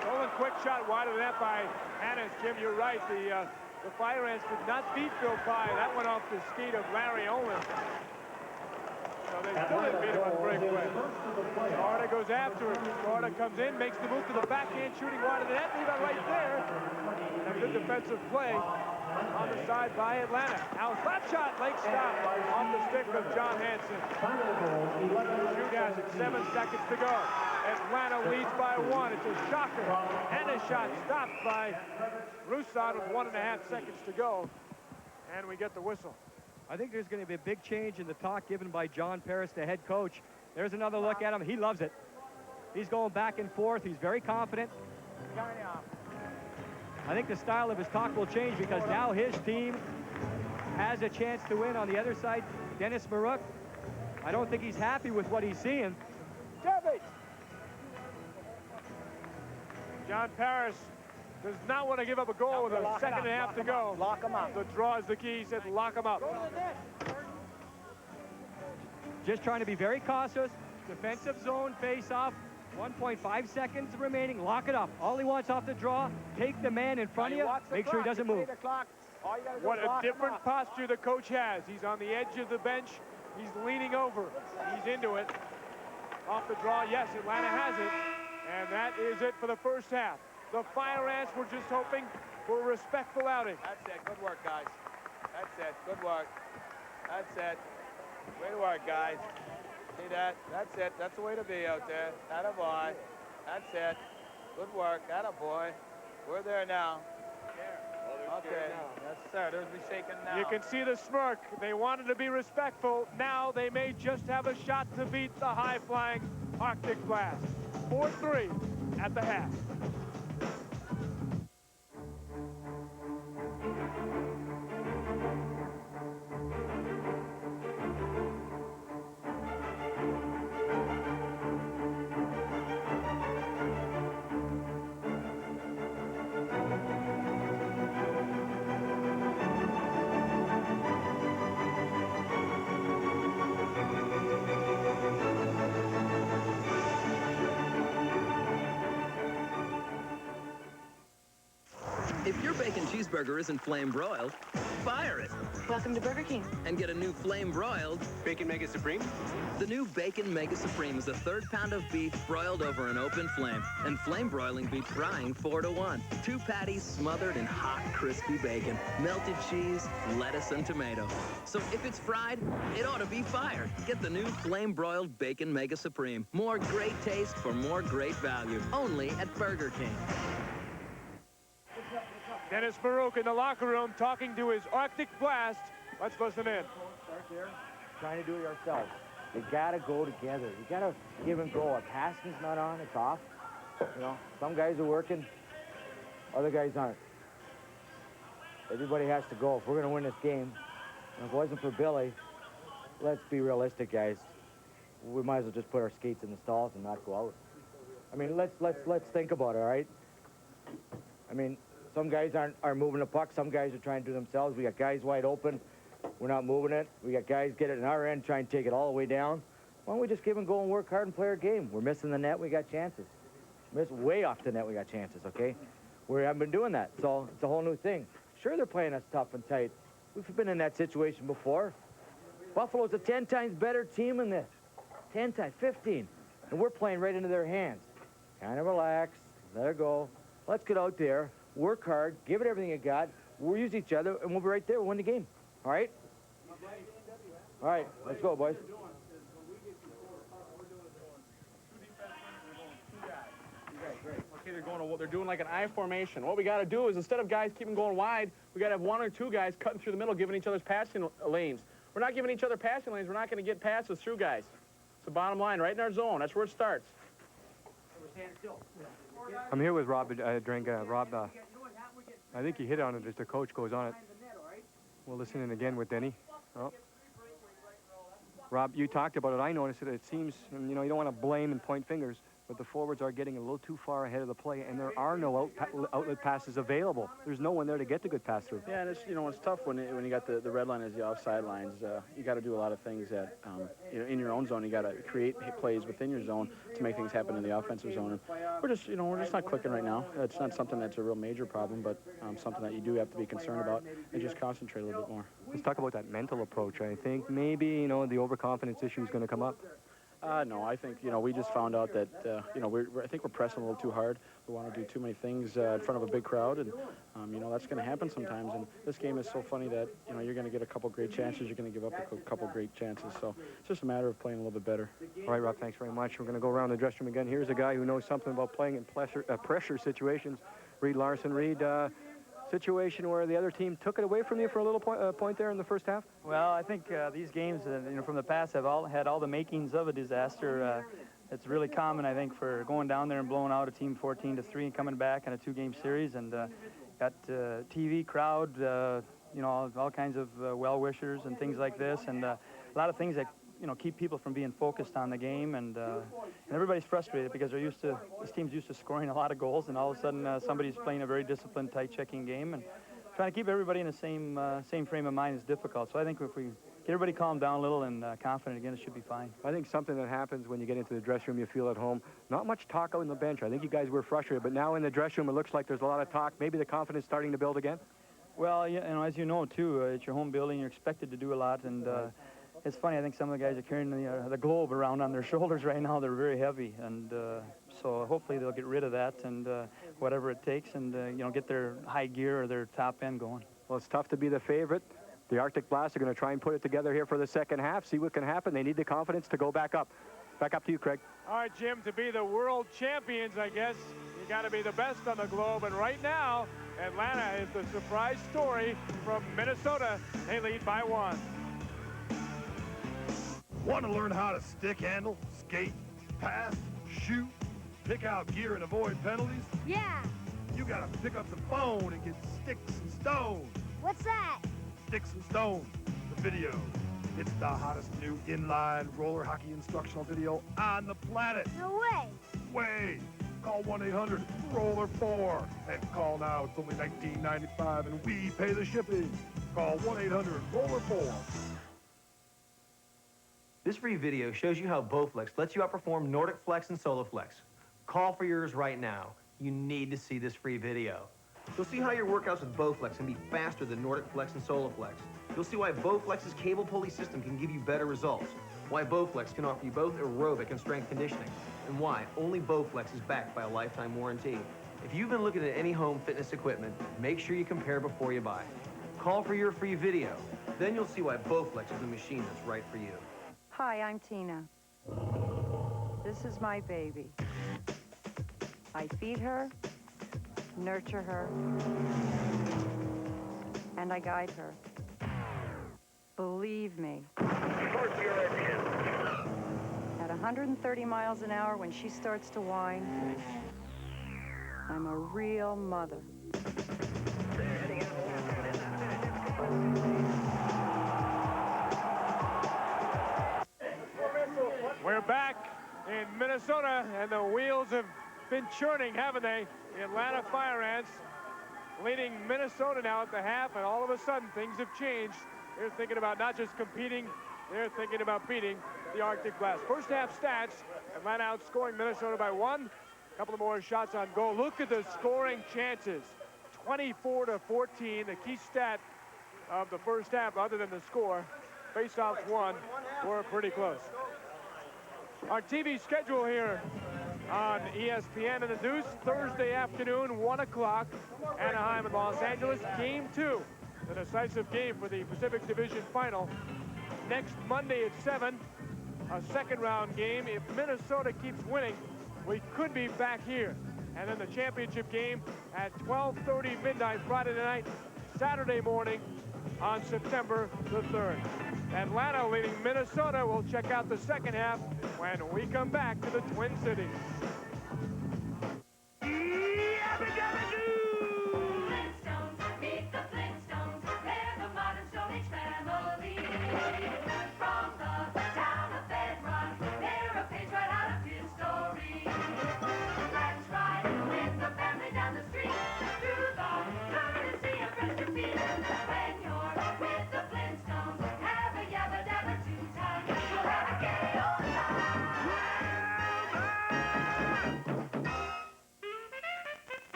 Stolen quick shot wide of the net by Hannes. Jim, you're right. The Fire Ants did not beat Bill Pye. That went off the skate of Larry Olam. So they still didn't beat him on breakaway. Scarda goes after him. Scarda comes in, makes the move to the backhand, shooting wide of the net. Leave that right there. And a good defensive play on the side by Atlanta. Now slap shot, leg stop off the stick of John Hansen. Shootout at 7 seconds to go. Atlanta leads by 1. It's a shocker. And a shot stopped by Roussan with 1.5 seconds to go. And we get the whistle. I think there's going to be a big change in the talk given by John Paris, the head coach. There's another look at him. He loves it. He's going back and forth. He's very confident. I think the style of his talk will change because now his team has a chance to win. On the other side, Dennis Maruk, I don't think he's happy with what he's seeing. John Paris does not want to give up a goal with a second and a half to go. Lock him up. The draw is the key. He said lock him up. Just trying to be very cautious. Defensive zone face-off. 1.5 seconds remaining. Lock it up. All he wants off the draw, take the man in front of you, make sure he doesn't move. What a different posture the coach has. He's on the edge of the bench. He's leaning over. He's into it. Off the draw, yes, Atlanta has it. And that is it for the first half. The Fire Ants were just hoping for a respectful outing. That's it. Good work, guys. That's it. Good work. That's it. Way to work, guys. See that? That's it. That's the way to be out there. Attaboy. That's it. Good work. Attaboy. We're there now. Okay. Yes, sir. There's me shaking now. You can see the smirk. They wanted to be respectful. Now they may just have a shot to beat the high-flying Arctic Blast. 4-3 at the half. bacon cheeseburger isn't flame broiled, fire it. Welcome to Burger King. And get a new flame broiled Bacon Mega Supreme. The new Bacon Mega Supreme is a third pound of beef broiled over an open flame. And flame broiling beats frying 4 to 1. 2 patties smothered in hot, crispy bacon, melted cheese, lettuce, and tomato. So if it's fried, it ought to be fired. Get the new flame broiled Bacon Mega Supreme. More great taste for more great value. Only at Burger King. Dennis Baruch in the locker room talking to his Arctic Blast. Let's listen in. Start there, trying to do it yourself. You gotta go together. You gotta give and go. A passing's not on, it's off. You know, some guys are working, other guys aren't. Everybody has to go. If we're gonna win this game, and if it wasn't for Billy, let's be realistic, guys. We might as well just put our skates in the stalls and not go out. I mean, let's think about it, all right? I mean, some guys aren't moving the puck. Some guys are trying to do themselves. We got guys wide open. We're not moving it. We got guys get it in our end, try and take it all the way down. Why don't we just give and go and work hard and play our game? We're missing the net. We got chances. Miss way off the net. We got chances, okay? We haven't been doing that, so it's a whole new thing. Sure, they're playing us tough and tight. We've been in that situation before. Buffalo's a 10 times better team in this. 10 times, 15. And we're playing right into their hands. Kind of relax, let it go. Let's get out there, work hard, give it everything you got. We'll use each other, and we'll be right there. We'll win the game. All right? All right, let's go, boys. Okay, they're doing like an I formation. What we got to do is instead of guys keeping going wide, we got to have 1 or 2 guys cutting through the middle, giving each other's passing lanes. We're not giving each other passing lanes. We're not going to get passes through guys. It's the bottom line, right in our zone. That's where it starts. I'm here with Rob Drenga. Rob, I think he hit on it as the coach goes on it. We'll listen in again with Denny. Oh. Rob, you talked about it. I noticed it. It seems, you know, you don't want to blame and point fingers, but the forwards are getting a little too far ahead of the play, and there are no outlet passes available. There's no one there to get the good pass through. Yeah, and it's, you know, it's tough when you got the red line as the offside lines. You got to do a lot of things that, you know, in your own zone. You got to create plays within your zone to make things happen in the offensive zone. And we're just not clicking right now. It's not something that's a real major problem, but something that you do have to be concerned about and just concentrate a little bit more. Let's talk about that mental approach. I think maybe, you know, the overconfidence issue is going to come up. No, I think, you know, we just found out that, you know, I think we're pressing a little too hard. We want to do too many things in front of a big crowd, and, you know, that's going to happen sometimes. And this game is so funny that, you know, you're going to get a couple great chances. You're going to give up a couple great chances. So it's just a matter of playing a little bit better. All right, Rob, thanks very much. We're going to go around the dressing room again. Here's a guy who knows something about playing in pressure situations. Reed Larson. Reed, situation where the other team took it away from you for a little point there in the first half? Well, I think these games, you know, from the past have all had all the makings of a disaster. It's really common, I think, for going down there and blowing out a team 14-3 and coming back in a 2-game series, and got TV crowd, you know, all kinds of well-wishers and things like this, and a lot of things that, you know, keep people from being focused on the game, and everybody's frustrated because this team's used to scoring a lot of goals, and all of a sudden somebody's playing a very disciplined, tight checking game, and trying to keep everybody in the same frame of mind is difficult. So I think if we get everybody calmed down a little and confident again, it should be fine. I think something that happens when you get into the dressing room, you feel at home. Not much talk out on the bench. I think you guys were frustrated, but now in the dressing room, it looks like there's a lot of talk. Maybe the confidence starting to build again? Well, you know, as you know, too, it's your home building. You're expected to do a lot, and it's funny. I think some of the guys are carrying the globe around on their shoulders right now. They're very heavy, and so hopefully they'll get rid of that and whatever it takes, and you know, get their high gear or their top end going. Well, it's tough to be the favorite. The Arctic Blast are going to try and put it together here for the second half, see what can happen. They need the confidence to go back up. Back up to you, Craig. All right, Jim, to be the world champions, I guess, you got to be the best on the globe. And right now, Atlanta is the surprise story from Minnesota. They lead by 1. Want to learn how to stick handle, skate, pass, shoot, pick out gear and avoid penalties? Yeah. You got to pick up the phone and get Sticks and Stones. What's that? Sticks and Stones, the video. It's the hottest new inline roller hockey instructional video on the planet. No way. Way. Call 1-800-ROLLER4 and call now. It's only $19.95 and we pay the shipping. Call 1-800-ROLLER4. This free video shows you how Bowflex lets you outperform Nordic Flex and Soloflex. Call for yours right now. You need to see this free video. You'll see how your workouts with Bowflex can be faster than Nordic Flex and Soloflex. You'll see why Bowflex's cable pulley system can give you better results, why Bowflex can offer you both aerobic and strength conditioning, and why only Bowflex is backed by a lifetime warranty. If you've been looking at any home fitness equipment, make sure you compare before you buy. Call for your free video. Then you'll see why Bowflex is the machine that's right for you. Hi, I'm Tina. This is my baby. I feed her, nurture her, and I guide her. Believe me. At 130 miles an hour, when she starts to whine, I'm a real mother. We're back in Minnesota, and the wheels have been churning, haven't they? The Atlanta Fire Ants leading Minnesota now at the half, and all of a sudden things have changed. They're thinking about not just competing, they're thinking about beating the Arctic Blast. First half stats, Atlanta outscoring Minnesota by 1. A couple of more shots on goal. Look at the scoring chances. 24-14, the key stat of the first half, other than the score. Face-offs won, were pretty close. Our TV schedule here on ESPN and the Deuce, Thursday afternoon, 1 o'clock, Anaheim and Los Angeles. Game 2, the decisive game for the Pacific Division Final. Next Monday at 7, a second-round game. If Minnesota keeps winning, we could be back here. And then the championship game at 12:30 midnight Friday night, Saturday morning on September the 3rd. Atlanta leading Minnesota. We'll check out the second half when we come back to the Twin Cities.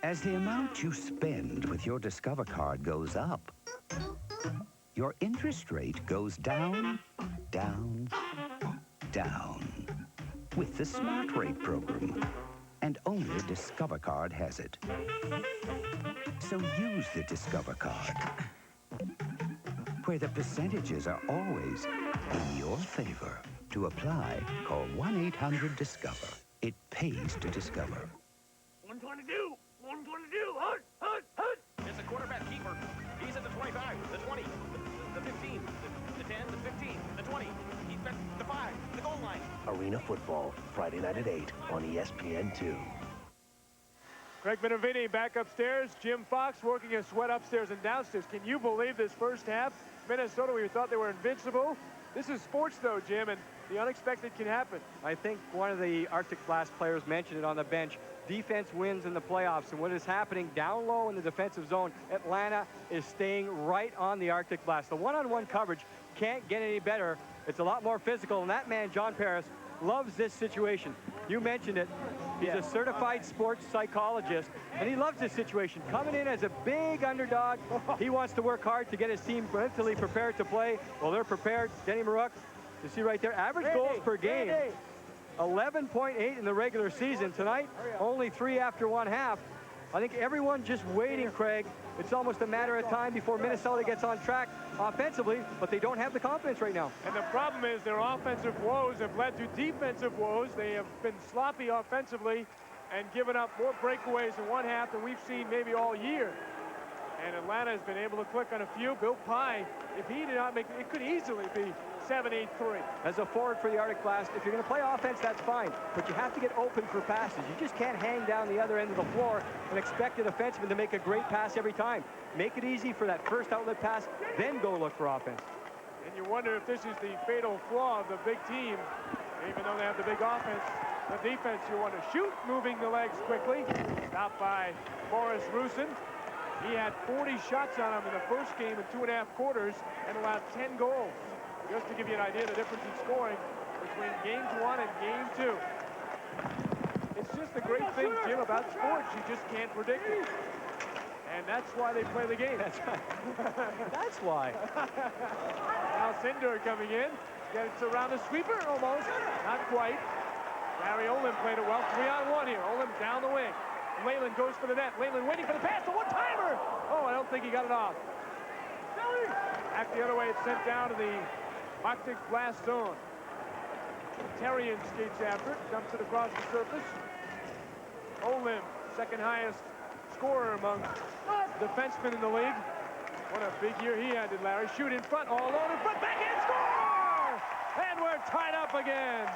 As the amount you spend with your Discover card goes up, your interest rate goes down, down, down with the Smart Rate program. And only Discover card has it. So use the Discover card, where the percentages are always in your favor. To apply, call 1-800-DISCOVER. It pays to discover. 122! 122! Hut! Hut! Hut! It's a quarterback keeper. He's at the 25, the 20, the 15, the 10, the 15, the 20. He's at the 5, the goal line. Arena Football, Friday night at 8 on ESPN2. Craig Benavides back upstairs. Jim Fox working a sweat upstairs and downstairs. Can you believe this first half? Minnesota, we thought they were invincible. This is sports, though, Jim, and the unexpected can happen. I think one of the Arctic Blast players mentioned it on the bench. Defense wins in the playoffs, and what is happening down low in the defensive zone, Atlanta is staying right on the Arctic Blast. The one-on-one coverage can't get any better. It's a lot more physical, and that man, John Paris, loves this situation. You mentioned it. He's a certified sports psychologist, and he loves this situation. Coming in as a big underdog, he wants to work hard to get his team mentally prepared to play. Well, they're prepared. Denny Marouk, you see right there, average goals per game. 11.8 in the regular season. Tonight, only 3 after one half. I think everyone just waiting, Craig. It's almost a matter of time before Minnesota gets on track offensively, but they don't have the confidence right now. And the problem is their offensive woes have led to defensive woes. They have been sloppy offensively and given up more breakaways in one half than we've seen maybe all year. And Atlanta has been able to click on a few. Bill Pye, if he did not make it, it could easily be 7-8-3. As a forward for the Arctic Blast, if you're going to play offense, that's fine. But you have to get open for passes. You just can't hang down the other end of the floor and expect a defenseman to make a great pass every time. Make it easy for that first outlet pass, then go look for offense. And you wonder if this is the fatal flaw of the big team. Even though they have the big offense, the defense, you want to shoot, moving the legs quickly. Stopped by Boris Rusin. He had 40 shots on him in the first game in 2.5 quarters and allowed 10 goals. Just to give you an idea of the difference in scoring between games 1 and game 2. It's just the great thing, Jim, about sports. You just can't predict it. And that's why they play the game. That's right. That's why. Now Cinder coming in. Gets around the sweeper, almost. Not quite. Larry Olin played it well. 3-on-1 here. Olin down the wing. Leyland goes for the net. Leyland waiting for the pass. The one-timer. Oh, I don't think he got it off. Back the other way. It's sent down to the Arctic blast zone. Terrian skates after it. Dumps it across the surface. Olin, second highest scorer among defensemen in the league. What a big year he had, did Larry. Shoot in front, all alone in front, backhand score! And we're tied up again.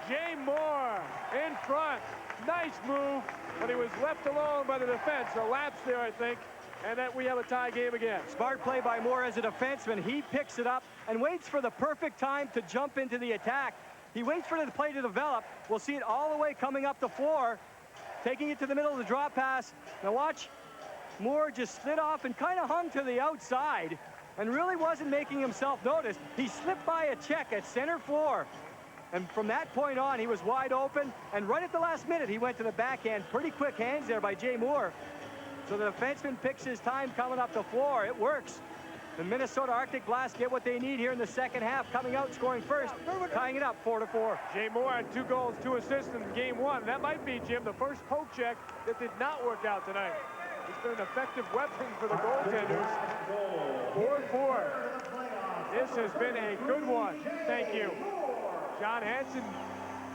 Jay Moore in front. Nice move, but he was left alone by the defense. A lapse there, I think, and that we have a tie game again. Smart play by Moore as a defenseman. He picks it up and waits for the perfect time to jump into the attack. He waits for the play to develop. We'll see it all the way coming up the floor, taking it to the middle of the drop pass. Now watch, Moore just slid off and kind of hung to the outside and really wasn't making himself noticed. He slipped by a check at center floor. And from that point on, he was wide open. And right at the last minute, he went to the backhand. Pretty quick hands there by Jay Moore. So the defenseman picks his time coming up the floor. It works. The Minnesota Arctic Blast get what they need here in the second half, coming out, scoring first, tying it up 4-4. Jay Moore had 2 goals, 2 assists in game 1. That might be, Jim, the first poke check that did not work out tonight. It's been an effective weapon for the goaltenders. 4-4. This has been a good one. Thank you. John Hansen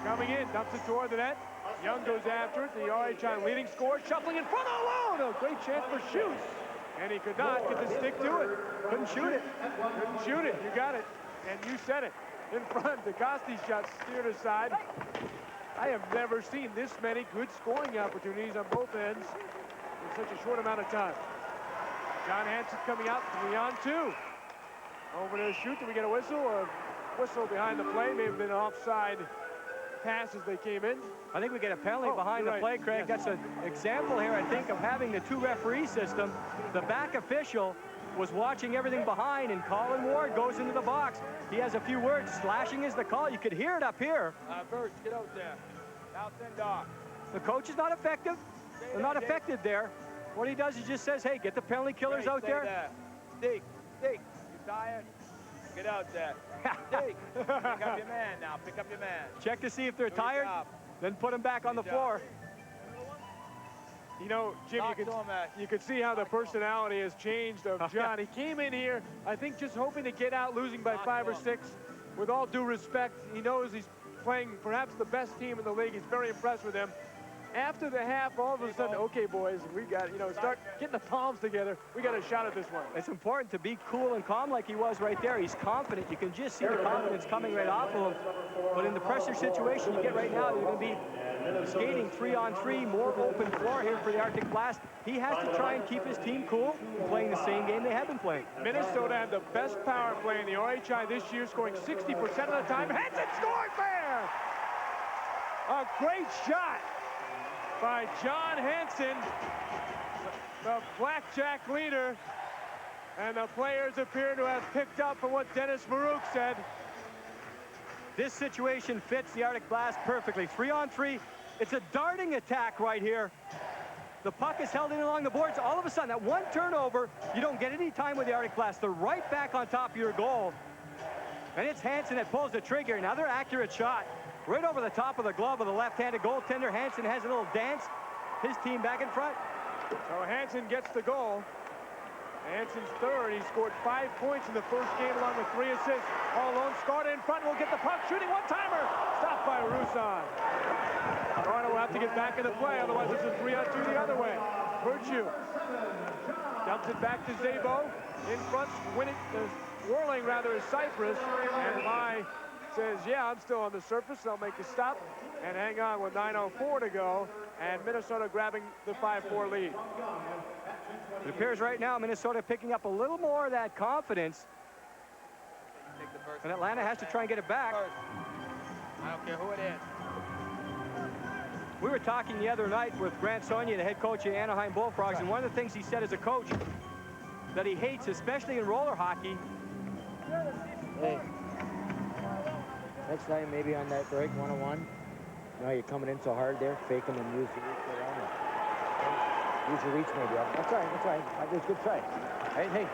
coming in, dumps it toward the net. Young goes after it. The RHI leading scorer, shuffling in front alone. A great chance for Schutz. And he could not get the stick to it. Couldn't shoot it. Couldn't shoot it. You got it. And you said it. In front, the Costi shot steered aside. I have never seen this many good scoring opportunities on both ends in such a short amount of time. John Hansen coming out, 3-on-2. Over to shoot. Did we get a whistle? Or whistle behind the play? May have been an offside pass as they came in. I think we get a penalty behind the play, Craig. Yes. That's an example here, I think, of having the 2-referee system. The back official was watching everything behind, and Colin Ward goes into the box. He has a few words. Slashing is the call. You could hear it up here. Bert, get out there. Now send off. The coach is not effective. They're not affected there. What he does is just says, hey, get the penalty killers out there. Dig. You tired? Get out there. Dig. Pick up your man now. Pick up your man. Check to see if they're tired, then put them back on the floor. You know, Jim, you could see how the personality has changed of John. He came in here, I think, just hoping to get out, losing by 5 or 6. With all due respect, he knows he's playing perhaps the best team in the league. He's very impressed with them. After the half, all of a sudden, okay, boys, we got, start getting the palms together. We got a shot at this one. It's important to be cool and calm like he was right there. He's confident. You can just see the confidence coming right off of him. But in the pressure situation you get right now, you're going to be skating 3-on-3, more open floor here for the Arctic Blast. He has to try and keep his team cool, playing the same game they have been playing. Minnesota had the best power play in the RHI this year, scoring 60% of the time. Hansen scores there! A great shot by John Hansen, the blackjack leader, and the players appear to have picked up on what Dennis Marouk said. This situation fits the Arctic Blast perfectly. 3-on-3, it's a darting attack right here. The puck is held in along the boards. All of a sudden, that one turnover, you don't get any time with the Arctic Blast. They're right back on top of your goal. And it's Hansen that pulls the trigger. Another accurate shot. Right over the top of the glove of the left-handed goaltender. Hansen has a little dance. His team back in front. So Hansen gets the goal. Hansen's third. He scored 5 points in the first game along with 3 assists. All alone. Scarta in front will get the puck. Shooting one-timer. Stopped by Roussan. Scarta will have to get back in the play. Otherwise, it's a 3-on-2 the other way. Virtue dumps it back to Zabo. In front, whirling rather is Cypress. And Lai says, yeah, I'm still on the surface. I'll make a stop and hang on with 9:04 to go. And Minnesota grabbing the 5-4 lead. It appears right now Minnesota picking up a little more of that confidence. And Atlanta has to try and get it back. I don't care who it is. We were talking the other night with Grant Sonia, the head coach of Anaheim Bullfrogs, and one of the things he said as a coach that he hates, especially in roller hockey. Hey, next time maybe on that break, 1-on-1, you're coming in so hard there, fake them and use the reach around. Use your reach maybe. That's right, that's right. That was a good try. Hey.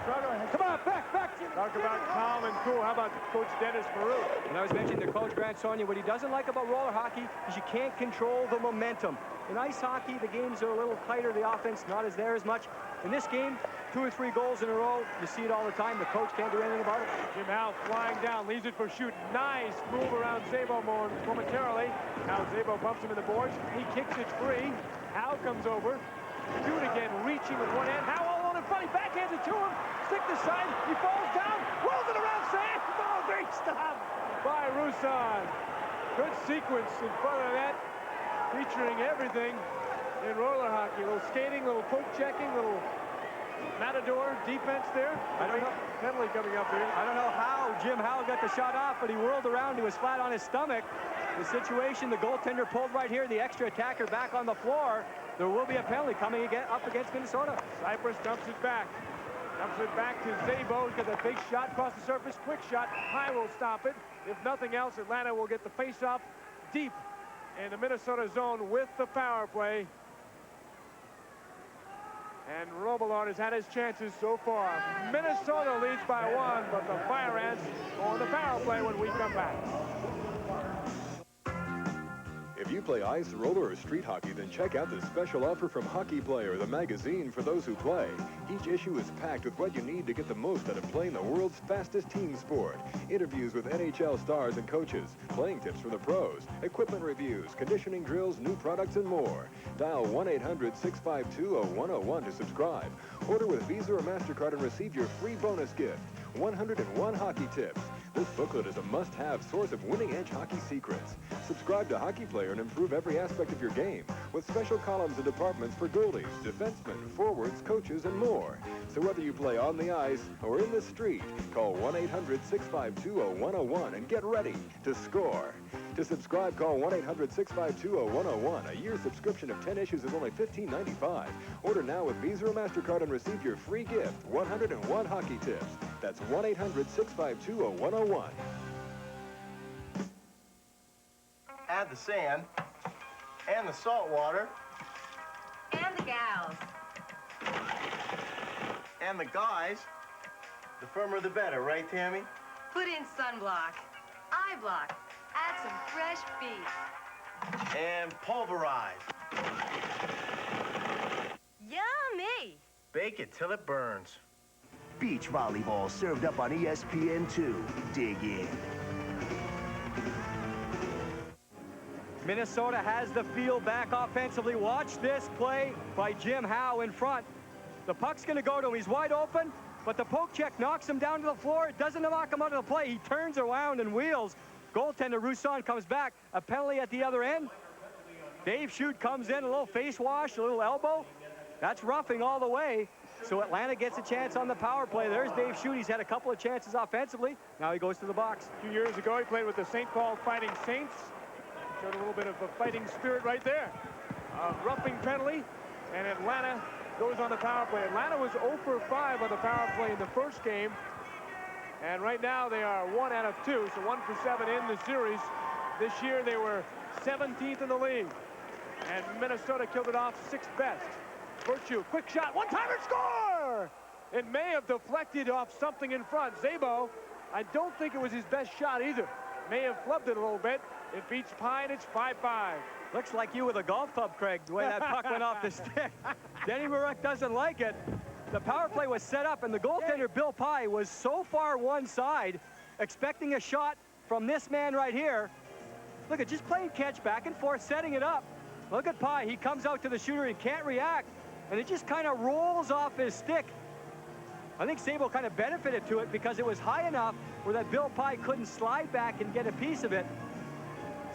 Struggling. Come on, back, Jimmy. Talk about calm and cool. How about Coach Dennis Maroon? And I was mentioning to Coach Grant Sonia, what he doesn't like about roller hockey is you can't control the momentum. In ice hockey, the games are a little tighter, the offense not as there as much. In this game, 2 or 3 goals in a row. You see it all the time. The coach can't do anything about it. Jim Howe flying down, leaves it for Shoot. Nice move around Szabo momentarily. Now Szabo bumps him in the boards. He kicks it free. Howe comes over. Shoot again, reaching with one hand. Howe all alone in front. He backhands it to him. Stick to side. He falls down. Rolls it around Sam. Oh, great stop by Roussan. Good sequence in front of that, featuring everything in roller hockey. A little skating, little poke checking, little matador defense there. I don't know. Penalty coming up here. I don't know how Jim Howe got the shot off, but he whirled around. He was flat on his stomach. The situation, the goaltender pulled right here. The extra attacker back on the floor. There will be a penalty coming again up against Minnesota. Cypress dumps it back. Dumps it back to Szabo. He's got that big shot across the surface. Quick shot. High will stop it. If nothing else, Atlanta will get the face-off deep in the Minnesota zone with the power play. And Robillard has had his chances so far. Minnesota leads by 1, but the Fire Ants on the power play when we come back. If you play ice, roller, or street hockey, then check out this special offer from Hockey Player, the magazine for those who play. Each issue is packed with what you need to get the most out of playing the world's fastest team sport. Interviews with NHL stars and coaches, playing tips from the pros, equipment reviews, conditioning drills, new products, and more. Dial 1-800-652-0101 to subscribe. Order with Visa or MasterCard and receive your free bonus gift, 101 hockey tips. This booklet is a must-have source of winning-edge hockey secrets. Subscribe to Hockey Player and improve every aspect of your game with special columns and departments for goalies, defensemen, forwards, coaches, and more. So whether you play on the ice or in the street, call 1-800-652-0101 and get ready to score. To subscribe, call 1-800-652-0101. A year subscription of 10 issues is only $15.95. Order now with Visa or MasterCard and receive your free gift, 101 hockey tips. That's 1-800-652-0101. Add the sand, and the salt water, and the gals, and the guys. The firmer the better, right, Tammy? Put in sunblock, eye block, add some fresh beef. And pulverize. Yummy! Bake it till it burns. Beach volleyball served up on ESPN2. Dig in. Minnesota has the field back offensively. Watch this play by Jim Howe in front. The puck's going to go to him. He's wide open, but the poke check knocks him down to the floor. It doesn't knock him out of the play. He turns around and wheels. Goaltender Roussan comes back. A penalty at the other end. Dave Shute comes in, a little face wash, a little elbow. That's roughing all the way. So Atlanta gets a chance on the power play. There's Dave Shute. He's had a couple of chances offensively. Now he goes to the box. A few years ago, he played with the St. Paul Fighting Saints. Showed a little bit of a fighting spirit right there. Roughing penalty, and Atlanta goes on the power play. Atlanta was 0 for 5 on the power play in the first game. And right now they are 1 out of 2, so 1 for 7 in the series. This year they were 17th in the league. And Minnesota killed it off 6th best. Virtue, quick shot, one-timer, score! It may have deflected off something in front. Szabo, I don't think it was his best shot either. May have flubbed it a little bit. It beats Pine, it's 5-5. Looks like you with a golf club, Craig, the way that puck went off the stick. Denny Marek doesn't like it. The power play was set up, and the goaltender, Bill Pye, was so far one side, expecting a shot from this man right here. Look at just playing catch back and forth, setting it up. Look at Pye. He comes out to the shooter and can't react, and it just kind of rolls off his stick. I think Szabo kind of benefited to it because it was high enough where that Bill Pye couldn't slide back and get a piece of it.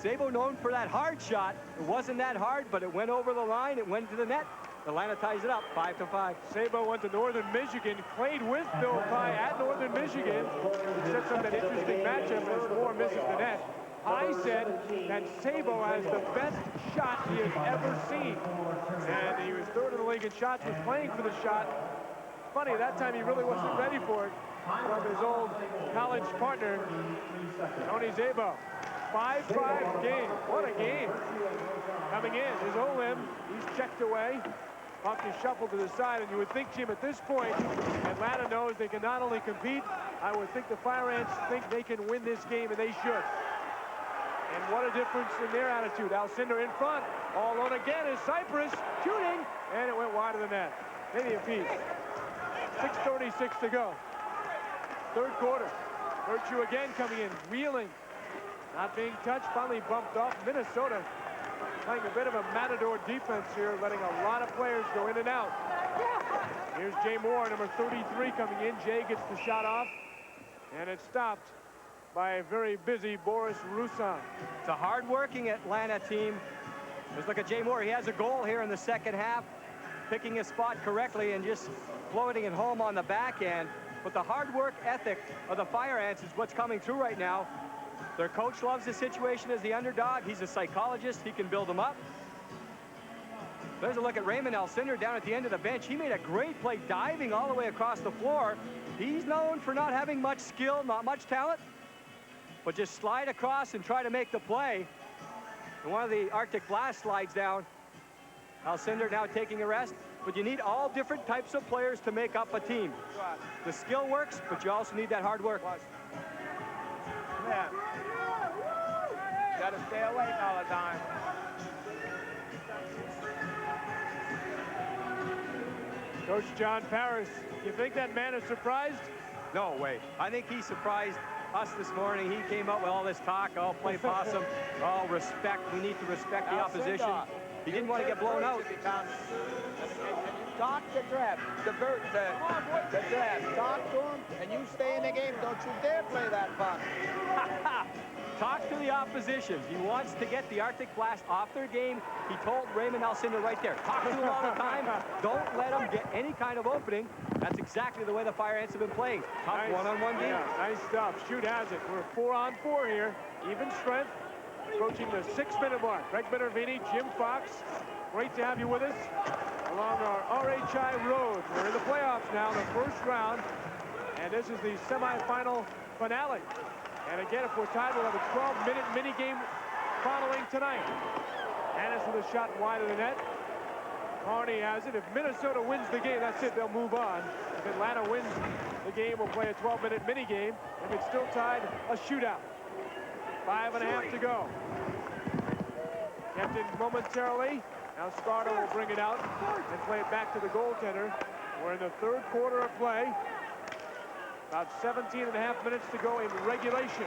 Szabo known for that hard shot. It wasn't that hard, but it went over the line. It went to the net. Atlanta ties it up, 5-5. Szabo went to Northern Michigan, played with Bill Pye at Northern Michigan. It sets up that interesting matchup as Moore misses the net. Pye said that Szabo has the best shot he has ever seen. And he was 3rd in the league in shots, was playing for the shot. Funny, that time he really wasn't ready for it from his old college partner, Tony Szabo. 5-5 game. What a game. Coming in is Olim. He's checked away. Puck is shuffled to the side, and you would think, Jim, at this point, Atlanta knows they can not only compete, I would think the Fire Ants think they can win this game, and they should. And what a difference in their attitude. Alcindor in front. All alone again is Cypress shooting, and it went wide of the net. Maybe a piece. 6:36 to go. Third quarter. Virtue again coming in, wheeling. Not being touched, finally bumped off. Minnesota playing a bit of a matador defense here, letting a lot of players go in and out. Here's Jay Moore, number 33, coming in. Jay gets the shot off, and it's stopped by a very busy Boris Rusan. It's a hard-working Atlanta team. Let's look at Jay Moore. He has a goal here in the second half, picking his spot correctly and just floating it home on the back end. But the hard work ethic of the Fire Ants is what's coming through right now. Their coach loves the situation as the underdog. He's a psychologist. He can build them up. There's a look at Raymond Alcindor down at the end of the bench. He made a great play diving all the way across the floor. He's known for not having much skill, not much talent, but just slide across and try to make the play. And one of the Arctic Blast slides down. Alcindor now taking a rest. But you need all different types of players to make up a team. The skill works, but you also need that hard work. Yeah. Got to stay awake all the time. Coach John Paris, you think that man is surprised? No way. I think he surprised us this morning. He came up with all this talk, all play possum, all respect. We need to respect the opposition. He didn't want to get blown out. Talk to Trev, to Trev. Talk to him, and you stay in the game. Don't you dare play that puck. Talk to the opposition. He wants to get the Arctic Blast off their game. He told Raymond Alcindor right there, talk to him all the time. Don't let him get any kind of opening. That's exactly the way the Fire Ants have been playing. Tough one-on-one game. Yeah, nice stuff. Shoot has it. We're 4-on-4 here. Even strength. Approaching the 6-minute mark. Greg Minervini, Jim Fox. Great to have you with us along our RHI road. We're in the playoffs now, the first round. And this is the semifinal finale. And again, if we're tied, we'll have a 12-minute mini game following tonight. Annis with a shot wide of the net. Carney has it. If Minnesota wins the game, that's it. They'll move on. If Atlanta wins the game, we'll play a 12-minute mini game. If it's still tied, a shootout. 5.5 to go. Kept in momentarily. Now Scarter will bring it out and play it back to the goaltender. We're in the third quarter of play. About 17.5 minutes to go in regulation.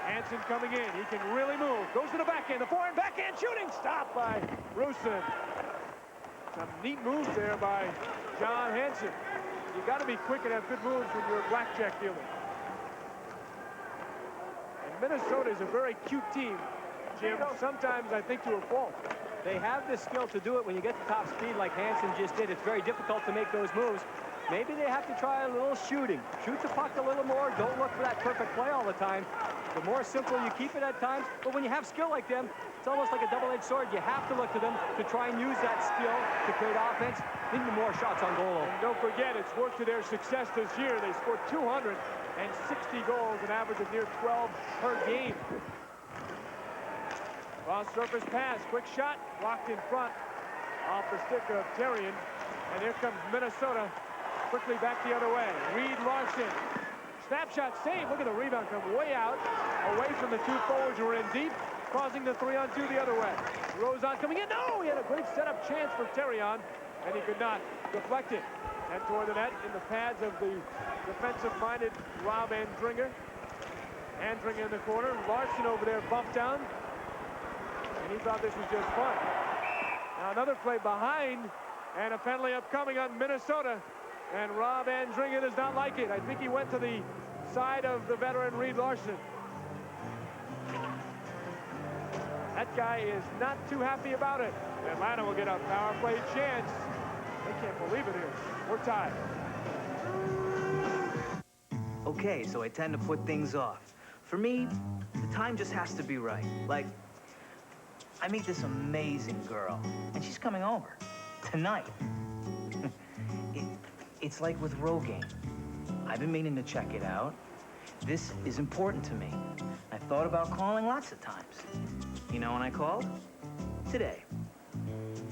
Hansen coming in. He can really move. Goes to the backhand. The forehand backhand shooting. Stopped by Rusin. Some neat moves there by John Hansen. You got to be quick and have good moves when you're a blackjack dealer. And Minnesota is a very cute team, Jim. Sometimes I think to a fault. They have the skill to do it when you get to top speed like Hansen just did. It's very difficult to make those moves. Maybe they have to try a little shooting. Shoot the puck a little more. Don't look for that perfect play all the time. The more simple you keep it at times. But when you have skill like them, it's almost like a double-edged sword. You have to look to them to try and use that skill to create offense. Need more shots on goal. And don't forget, it's worked to their success this year. They scored 260 goals, an average of near 12 per game. Cross surface pass, quick shot, blocked in front off the stick of Terrian. And here comes Minnesota. Quickly back the other way. Reed Larson. Snapshot save. Look at the rebound come way out. Away from the two forwards who were in deep. Causing the 3-on-2 the other way. Rozon coming in. No! He had a great setup chance for Terrion. And he could not deflect it. And toward the net in the pads of the defensive-minded Rob Andringer. Andringer in the corner. Larson over there bumped down. And he thought this was just fun. Now another play behind. And a penalty upcoming on Minnesota. And Rob Andringer does not like it. I think he went to the side of the veteran Reed Larson. That guy is not too happy about it. Atlanta will get a power play chance. They can't believe it here. We're tied. Okay, so I tend to put things off. For me, the time just has to be right. Like, I meet this amazing girl, and she's coming over tonight. It's like with Rogaine. I've been meaning to check it out. This is important to me. I thought about calling lots of times. You know when I called? Today.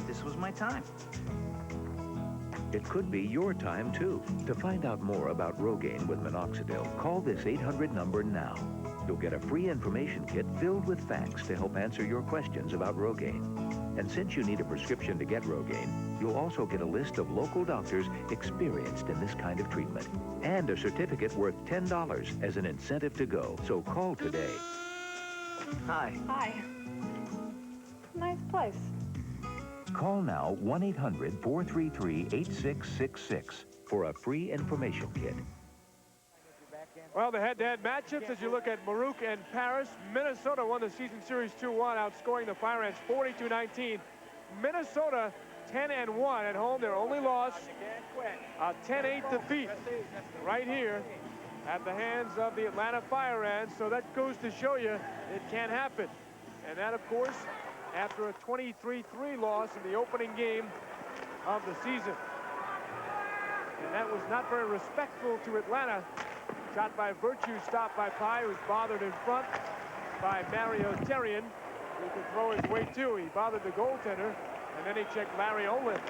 This was my time. It could be your time, too. To find out more about Rogaine with minoxidil, call this 800 number now. You'll get a free information kit filled with facts to help answer your questions about Rogaine. And since you need a prescription to get Rogaine, you'll also get a list of local doctors experienced in this kind of treatment. And a certificate worth $10 as an incentive to go. So call today. Hi. Hi. Nice place. Call now 1-800-433-8666 for a free information kit. Well, the head-to-head matchups, as you look at Marouk and Paris, Minnesota won the season series 2-1, outscoring the Fire Ants 42-19. Minnesota 10-1 at home, their only loss, a 10-8 defeat right here at the hands of the Atlanta Fire Ants. So that goes to show you it can happen. And that, of course, after a 23-3 loss in the opening game of the season. And that was not very respectful to Atlanta. Shot by Virtue, stopped by Pye, who's bothered in front by Mario Terrian, who could throw his weight too. He bothered the goaltender, and then he checked Larry Olin.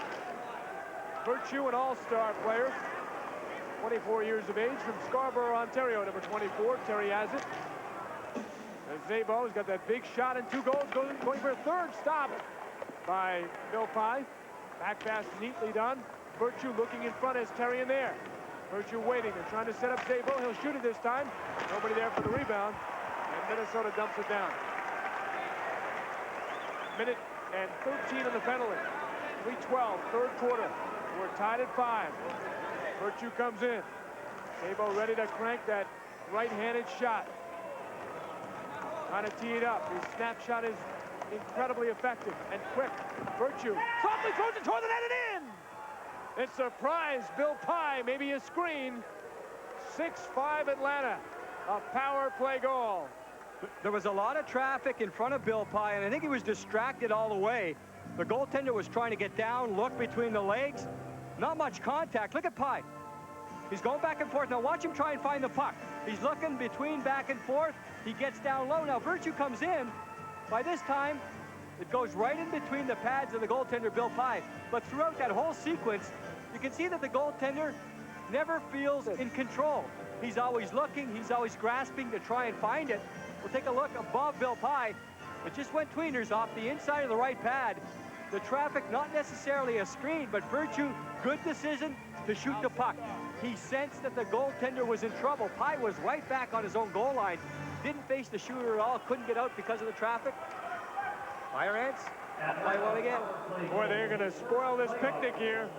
Virtue, an all-star player, 24 years of age, from Scarborough, Ontario, number 24. Terry has it. And Szabo has got that big shot and 2 goals, going for a third stop by Bill Pye. Back pass neatly done. Virtue looking in front as Terry in there. Virtue waiting. They're trying to set up Szabo. He'll shoot it this time. Nobody there for the rebound. And Minnesota dumps it down. Minute and 13 on the penalty. 3:12, third quarter. We're tied at 5. Virtue comes in. Szabo ready to crank that right-handed shot. Trying to tee it up. His snapshot is incredibly effective and quick. Virtue softly throws it toward the net and in. It surprised Bill Pye, maybe a screen. 6-5 Atlanta, a power play goal. There was a lot of traffic in front of Bill Pye, and I think he was distracted all the way. The goaltender was trying to get down, look between the legs. Not much contact. Look at Pye. He's going back and forth. Now watch him try and find the puck. He's looking between back and forth. He gets down low. Now Virtue comes in. By this time, it goes right in between the pads of the goaltender, Bill Pye. But throughout that whole sequence, you can see that the goaltender never feels in control. He's always looking. He's always grasping to try and find it. We'll take a look above Bill Pye. It just went tweeners off the inside of the right pad. The traffic, not necessarily a screen, but Virtue, good decision to shoot the puck. He sensed that the goaltender was in trouble. Pye was right back on his own goal line. Didn't face the shooter at all. Couldn't get out because of the traffic. Fire Ants play well again. Boy, they're going to spoil this picnic here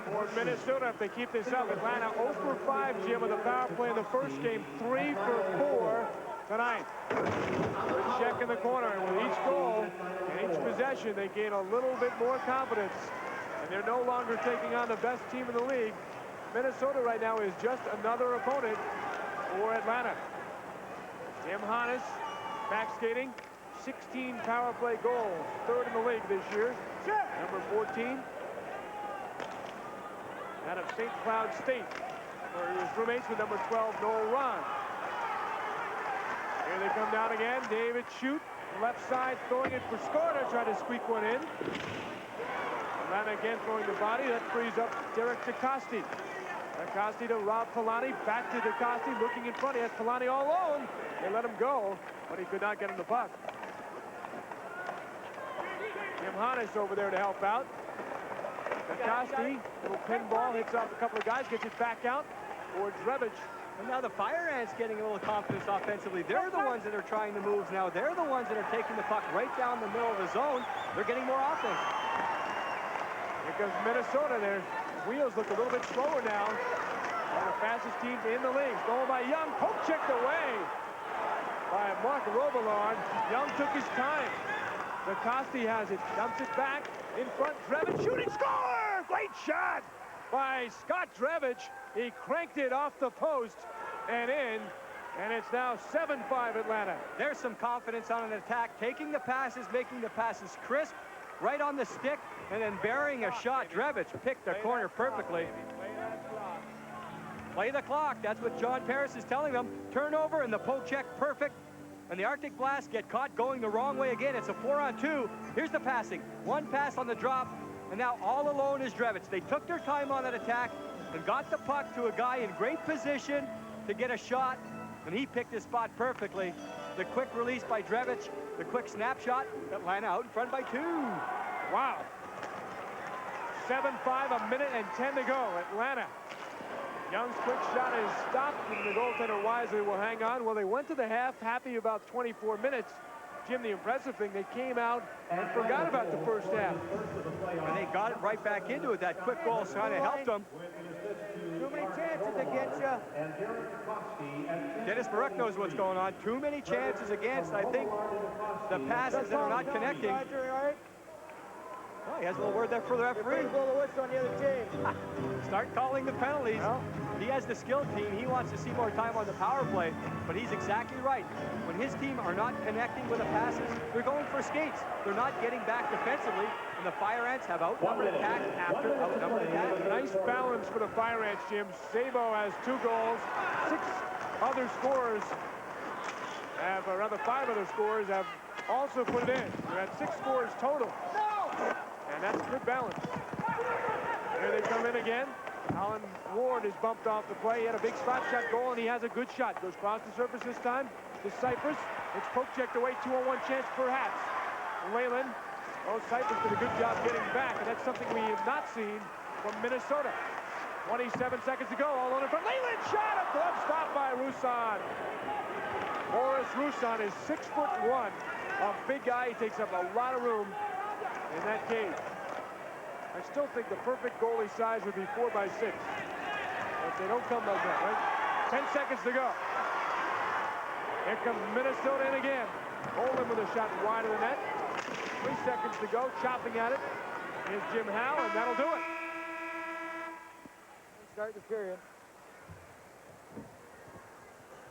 for Minnesota if they keep this up. Atlanta 0 for 5, Jim, with a power play in the first game. 3 for 4 tonight. Good check in the corner, and with each goal and each possession, they gain a little bit more confidence. And they're no longer taking on the best team in the league. Minnesota right now is just another opponent for Atlanta. Tim Hannes, back skating. 16 power play goals, 3rd in the league this year. Number 14. Out of St. Cloud State, where he was roommates with number 12, Noel Ron. Here they come down again. David Shute, left side, throwing it for Skarda, trying to squeak one in. Atlanta again throwing the body. That frees up Derek DeCoste. DeCoste to Rob Polani, back to DeCoste, looking in front. He has Polani all alone. They let him go, but he could not get him the puck. Tim Hannes over there to help out. DeCoste, little pinball, hits off a couple of guys, gets it back out towards Rebic. And now the Fire Ants getting a little confidence offensively. They're the ones that are trying the moves now. They're the ones that are taking the puck right down the middle of the zone. They're getting more offense. Here comes Minnesota. Their wheels look a little bit slower now. One of the fastest teams in the league. Going by Young, poke checked away by Mark Robillard. Young took his time. DeCoste has it, dumps it back in front. Drevich shooting, score! Great shot by Scott Drevich. He cranked it off the post and in, and it's now 7-5 Atlanta. There's some confidence on an attack, taking the passes, making the passes crisp, right on the stick, and then burying a shot. Drevich picked the corner perfectly. Play the clock. That's what John Paris is telling them. Turnover and the poke check perfect. And the Arctic Blast get caught going the wrong way again. It's a 4-on-2. Here's the passing. One pass on the drop, and now all alone is Drevitz. They took their time on that attack and got the puck to a guy in great position to get a shot, and he picked his spot perfectly. The quick release by Drevitz, the quick snapshot. Atlanta out in front by 2. Wow. 7-5, a minute and 10 to go. Atlanta. Young's quick shot is stopped, and the goaltender wisely will hang on. Well, they went to the half happy about 24 minutes. Jim, the impressive thing, they came out and forgot about the first half. And they got it right back into it. That quick goal kind of helped them. Too many chances against you. Dennis Marek knows what's going on. Too many chances against. I think the passes that are not connecting. Oh, he has a little word there for the referee. Blow the whistle on the other team. Start calling the penalties. Well, he has the skill team. He wants to see more time on the power play, but he's exactly right. When his team are not connecting with the passes, they're going for skates. They're not getting back defensively, and the Fire Ants have outnumbered attack after outnumbered attack. Nice balance for the Fire Ants, Jim. Sabo has 2 goals. 6 other scorers have, or rather 5 other scorers have also put it in. We're at 6 scores total. And that's good balance. Here they come in again. Alan Ward is bumped off the play. He had a big spot shot goal, and he has a good shot. Goes across the surface this time to Cypress. It's poke checked away. 2-on-1 chance for Hats. Leyland. Oh, Cypress did a good job getting back, and that's something we have not seen from Minnesota. 27 seconds to go. All alone in front. Leyland shot. A glove stop by Roussan. Boris Roussan is 6'1". A big guy. He takes up a lot of room in that cage. I still think the perfect goalie size would be 4x6. But they don't come like that, right? 10 seconds to go. Here comes Minnesota in again. Olin with a shot wide of the net. 3 seconds to go, chopping at it. Here's Jim Howe, and that'll do it. Start the period.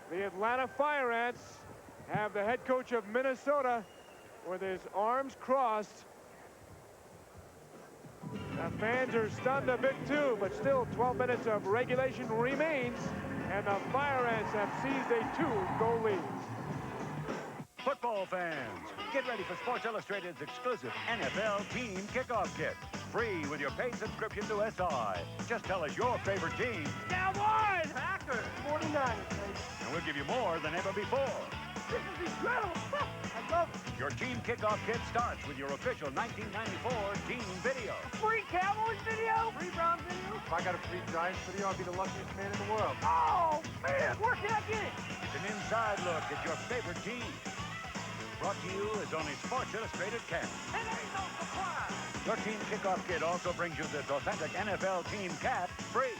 The Atlanta Fire Ants have the head coach of Minnesota with his arms crossed. The fans are stunned a bit too, but still 12 minutes of regulation remains, and the Fire Ants have seized a 2-goal lead. Football fans, get ready for Sports Illustrated's exclusive NFL Team Kickoff Kit. Free with your paid subscription to SI. Just tell us your favorite team. Cowboys! Packers! 49ers. And we'll give you more than ever before. This is incredible! I love it. Your Team Kickoff Kit starts with your official 1994 team video. Free Cowboys video? Free Browns video? If I got a free Giants video, I'll be the luckiest man in the world. Oh, man! Where can I get it? It's an inside look at your favorite team. Brought to you as only Sports Illustrated can. And ain't no surprise! Your Team Kickoff Kit also brings you this authentic NFL team cap free.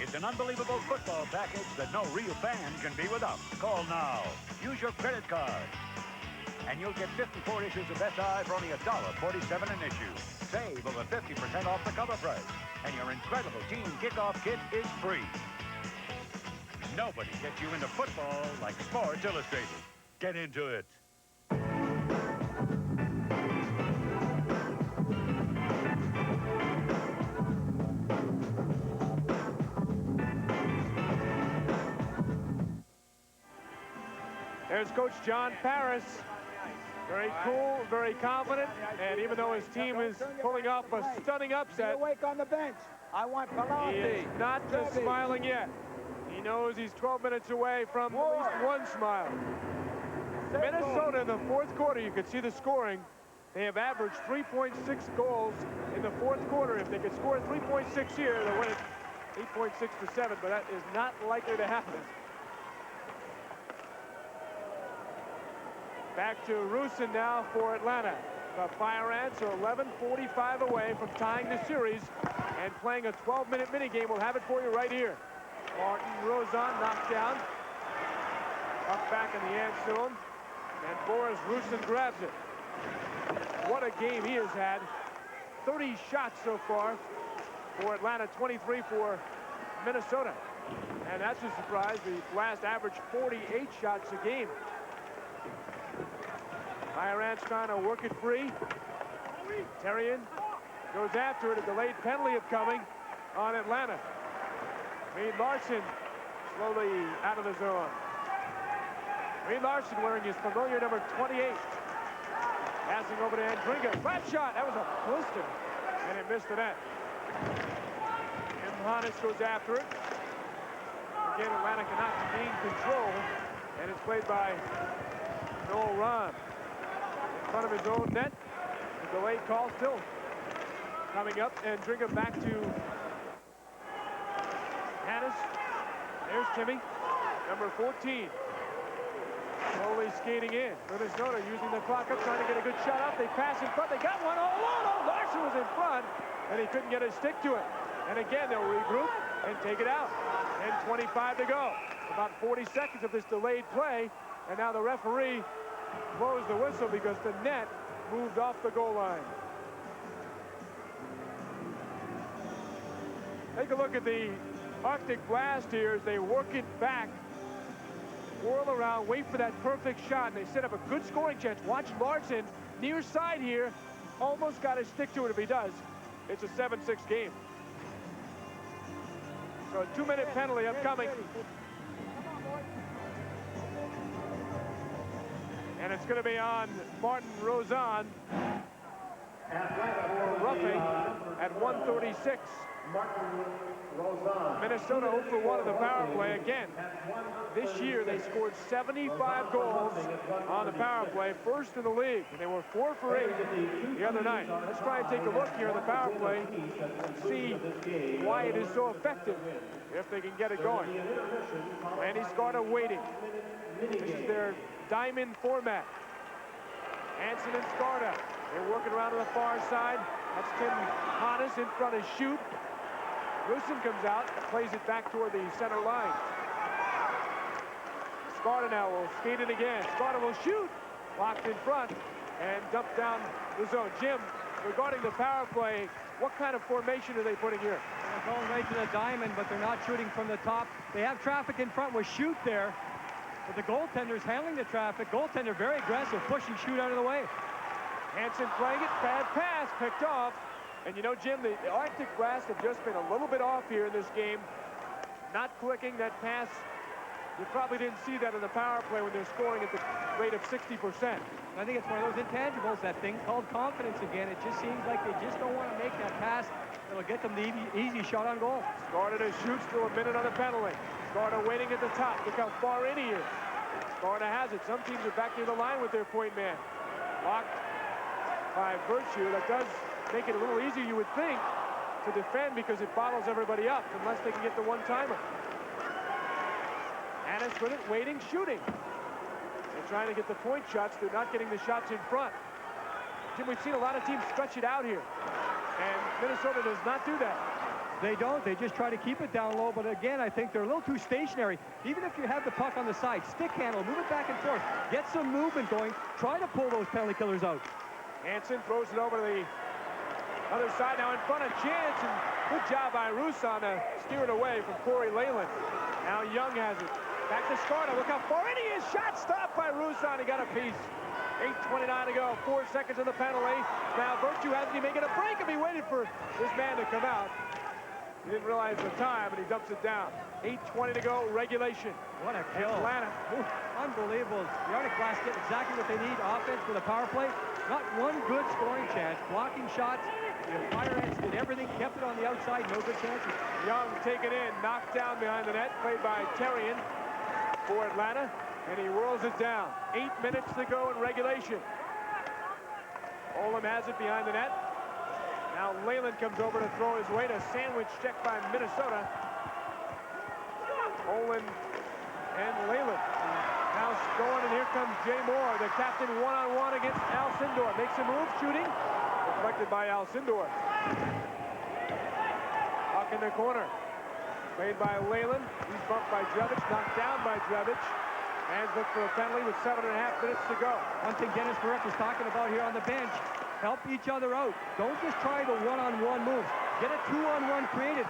It's an unbelievable football package that no real fan can be without. Call now. Use your credit card. And you'll get 54 issues of SI for only $1.47 an issue. Save over 50% off the cover price. And your incredible Team Kickoff Kit is free. Nobody gets you into football like Sports Illustrated. Get into it. There's Coach John Paris. Very cool, very confident, and even though his team is pulling off a stunning upset, Awake on the bench. I want he is not just smiling yet. He knows he's 12 minutes away from at least one smile. Minnesota in the 4th quarter, you can see the scoring. They have averaged 3.6 goals in the 4th quarter. If they could score 3.6 here, they'll win it 8.6-7, but that is not likely to happen. Back to Roussan now for Atlanta. The Fire Ants are 11:45 away from tying the series and playing a 12-minute minigame. We'll have it for you right here. Martin Rosan knocked down. Up back in the Ant zone. And Boris Roussan grabs it. What a game he has had. 30 shots so far for Atlanta, 23 for Minnesota. And that's a surprise. The Blast averaged 48 shots a game. Fire Ants trying to work it free. Terrian goes after it. A delayed penalty upcoming on Atlanta. Larson slowly out of the zone. Reed Larson wearing his familiar number 28. Passing over to Andringa. Flat shot. That was a blister. And it missed the net. Jim Hannes goes after it. Again, Atlanta cannot gain control. And it's played by Noel Ron. In front of his own net. The delayed call still coming up. Andringa back to Hannes. There's Timmy, number 14. Slowly skating in. Minnesota using the clock up, trying to get a good shot up. They pass in front. They got one all alone. Oh, Larson was in front, and he couldn't get a stick to it. And again, they'll regroup and take it out. And 25 to go. About 40 seconds of this delayed play, and now the referee blows the whistle because the net moved off the goal line. Take a look at the Arctic Blast here as they work it back. Whirl around, wait for that perfect shot, and they set up a good scoring chance. Watch Larson, near side here, almost got to stick to it if he does. It's a 7-6 game. So a 2-minute penalty upcoming. And it's going to be on Martin Rozon for roughing at 1:36. Minnesota 0 for 1 of the power play. Again, this year they scored 75 goals on the power play, first in the league. And they were 4 for 8 the other night. Let's try and take a look here in the power play and see why it is so effective if they can get it going. Randy Scarta waiting. This is their diamond format. Hansen and Scarta. They're working around to the far side. That's Tim Hannes in front of Shoot. Larson comes out, plays it back toward the center line. Scarta now will skate it again. Scarta will shoot. Locked in front and dumped down the zone. Jim, regarding the power play, what kind of formation are they putting here? They're going right to the diamond, but they're not shooting from the top. They have traffic in front with Shoot there. But the goaltender's handling the traffic. Goaltender very aggressive, pushing Shoot out of the way. Hansen playing it, bad pass, picked off. And you know, Jim, the Arctic Blast have just been a little bit off here in this game. Not clicking that pass. You probably didn't see that in the power play when they're scoring at the rate of 60%. I think it's one of those intangibles, that thing called confidence again. It just seems like they just don't want to make that pass that'll get them the easy shot on goal. Scarta to shoot, still a minute on the penalty. Scarta waiting at the top. Look how far in he is. Scarta has it. Some teams are back near the line with their point man. Locked by Virtue. That does make it a little easier, you would think, to defend because it bottles everybody up unless they can get the one-timer. Hannes with it, waiting, shooting. They're trying to get the point shots. They're not getting the shots in front. Jim, we've seen a lot of teams stretch it out here, and Minnesota does not do that. They don't. They just try to keep it down low, but again, I think they're a little too stationary. Even if you have the puck on the side, stick handle, move it back and forth, get some movement going, try to pull those penalty killers out. Hansen throws it over to the other side now in front of Chance, and good job by Russon to steer it away from Corey Leyland. Now Young has it. Back to Scarta. Look how far in he is. Shot stopped by Russon. He got a piece. 8:29 to go. 4 seconds in the penalty. Now Virtue hasn't even making a break if he waited for this man to come out. He didn't realize the time, and he dumps it down. 8:20 to go. Regulation. What a kill. Atlanta. Ooh, unbelievable. The Arctic Blast get exactly what they need. Offense for the power play. Not one good scoring chance. Blocking shots. The Fireheads did everything. Kept it on the outside. No good chances. Young taken in. Knocked down behind the net. Played by Terrian for Atlanta. And he whirls it down. 8 minutes to go in regulation. Olam has it behind the net. Now Leyland comes over to throw his way to sandwich check by Minnesota. Olam and Leyland. Now going, and here comes Jay Moore, the captain, one-on-one against Al Sindor. Makes a move, shooting. Deflected by Al Sindor. Puck in the corner. Made by Leyland. He's bumped by Drevich, knocked down by Drevich. Hands look for a penalty with 7.5 minutes to go. One thing Dennis Marek was talking about here on the bench, help each other out. Don't just try the one-on-one moves. Get a two-on-one created.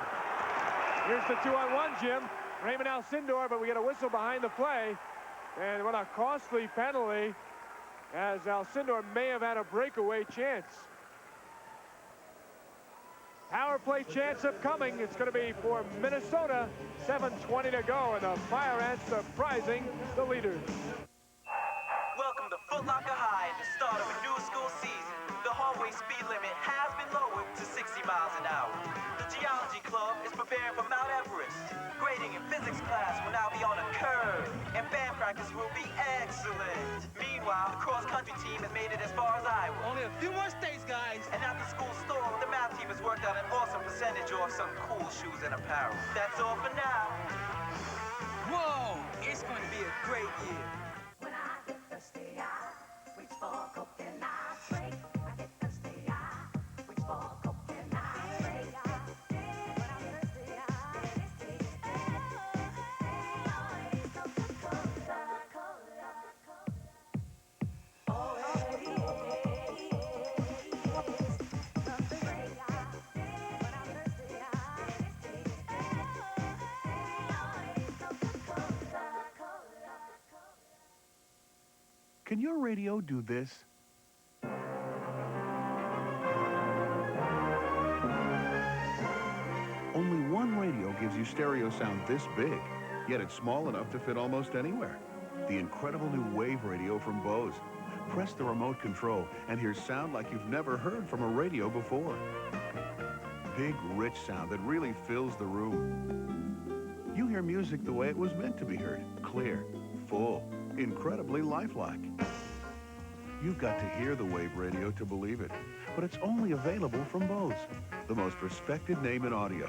Here's the two-on-one, Jim. Raymond Alcindor, but we get a whistle behind the play. And what a costly penalty, as Alcindor may have had a breakaway chance. Power play chance upcoming. It's going to be for Minnesota. 7:20 to go, and the Fire Ants surprising the leaders. Welcome to Foot Locker High at the start of a new school season. The hallway speed limit has been lowered to 60 miles an hour. The Geology Club is preparing for Mount Everest. Grading and physics class will now be on a curve, and band practice will be excellent. Meanwhile, the cross-country team has made it as far as Iowa. Only a few more states, guys. And at the school store, the math team has worked out an awesome percentage off some cool shoes and apparel. That's all for now. Whoa! It's going to be a great year. When I get thirsty, I reach for Coke and I drink. I get thirsty, I reach for Coke and I drink. When I'm thirsty, Can your radio do this? Only one radio gives you stereo sound this big, yet it's small enough to fit almost anywhere. The incredible new Wave radio from Bose. Press the remote control and hear sound like you've never heard from a radio before. Big, rich sound that really fills the room. You hear music the way it was meant to be heard. Clear, full, incredibly lifelike. You've got to hear the Wave radio to believe it, but it's only available from Bose, the most respected name in audio.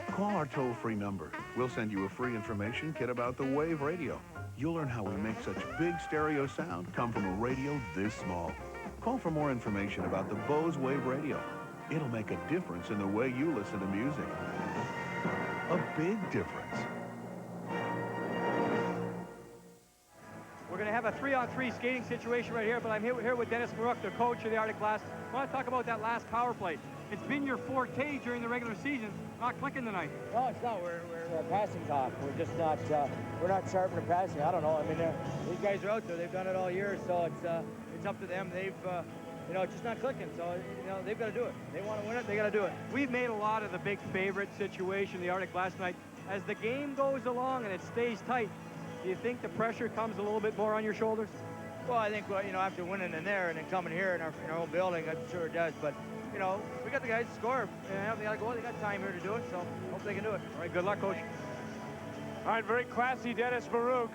Call our toll-free number. We'll send you a free information kit about the Wave radio. You'll learn how we make such big stereo sound come from a radio this small. Call for more information about the Bose Wave radio. It'll make a difference in the way you listen to music. A big difference. We're going to have a 3-on-3 skating situation right here, but I'm here with Dennis Maruk, the coach of the Arctic Blast. I want to talk about that last power play. It's been your forte during the regular season, not clicking tonight. No, it's not. We're passing's off. We're just not. We're not sharp in the passing. I don't know. I mean, these guys are out there. They've done it all year, so it's up to them. They've, you know, it's just not clicking. So you know, they've got to do it. They want to win it. They got to do it. We've made a lot of the big favorite situation, the Arctic Blast tonight. As the game goes along and it stays tight, do you think the pressure comes a little bit more on your shoulders? Well, I think, you know, after winning in there and then coming here in our own building, I'm sure it does. But, you know, we got the guys to score. And they got to go. They got time here to do it, so hope they can do it. All right, good luck, Coach. All right, very classy Dennis Maruk,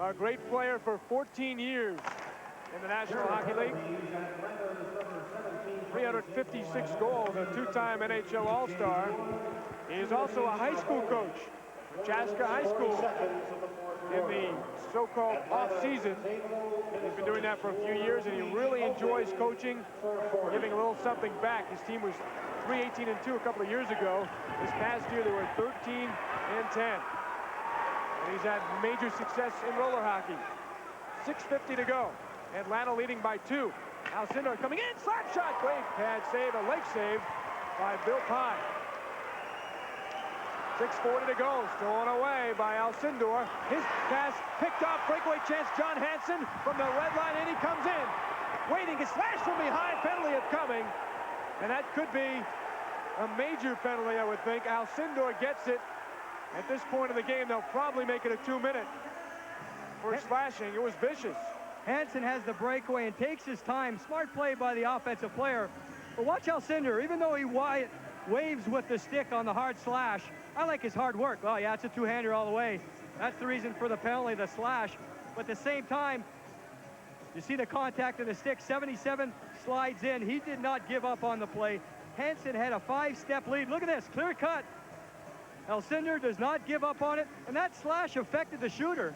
a great player for 14 years in the National Hockey League. 356 goals, a two-time NHL All-Star. He is also a high school coach for Chaska High School in the so-called off-season. He's been doing that for a few years, and he really enjoys coaching, giving a little something back. His team was 3-18-2 a couple of years ago. This past year, they were 13-10. And he's had major success in roller hockey. 6:50 to go. Atlanta leading by 2. Alcindor coming in, slap shot, great pad save, a leg save by Bill Pye. 6:40 to go, stolen away by Alcindor. His pass picked off, breakaway chance, John Hansen from the red line, and he comes in. Waiting, a slash from behind, penalty upcoming. And that could be a major penalty, I would think. Alcindor gets it. At this point of the game, they'll probably make it a 2-minute for slashing. It was vicious. Hansen has the breakaway and takes his time. Smart play by the offensive player. But watch Alcindor, even though he waves with the stick on the hard slash, I like his hard work. Oh, yeah, it's a two-hander all the way. That's the reason for the penalty, the slash. But at the same time, you see the contact of the stick. 77 slides in. He did not give up on the play. Hansen had a 5-step lead. Look at this, clear cut. Alcindor does not give up on it, and that slash affected the shooter.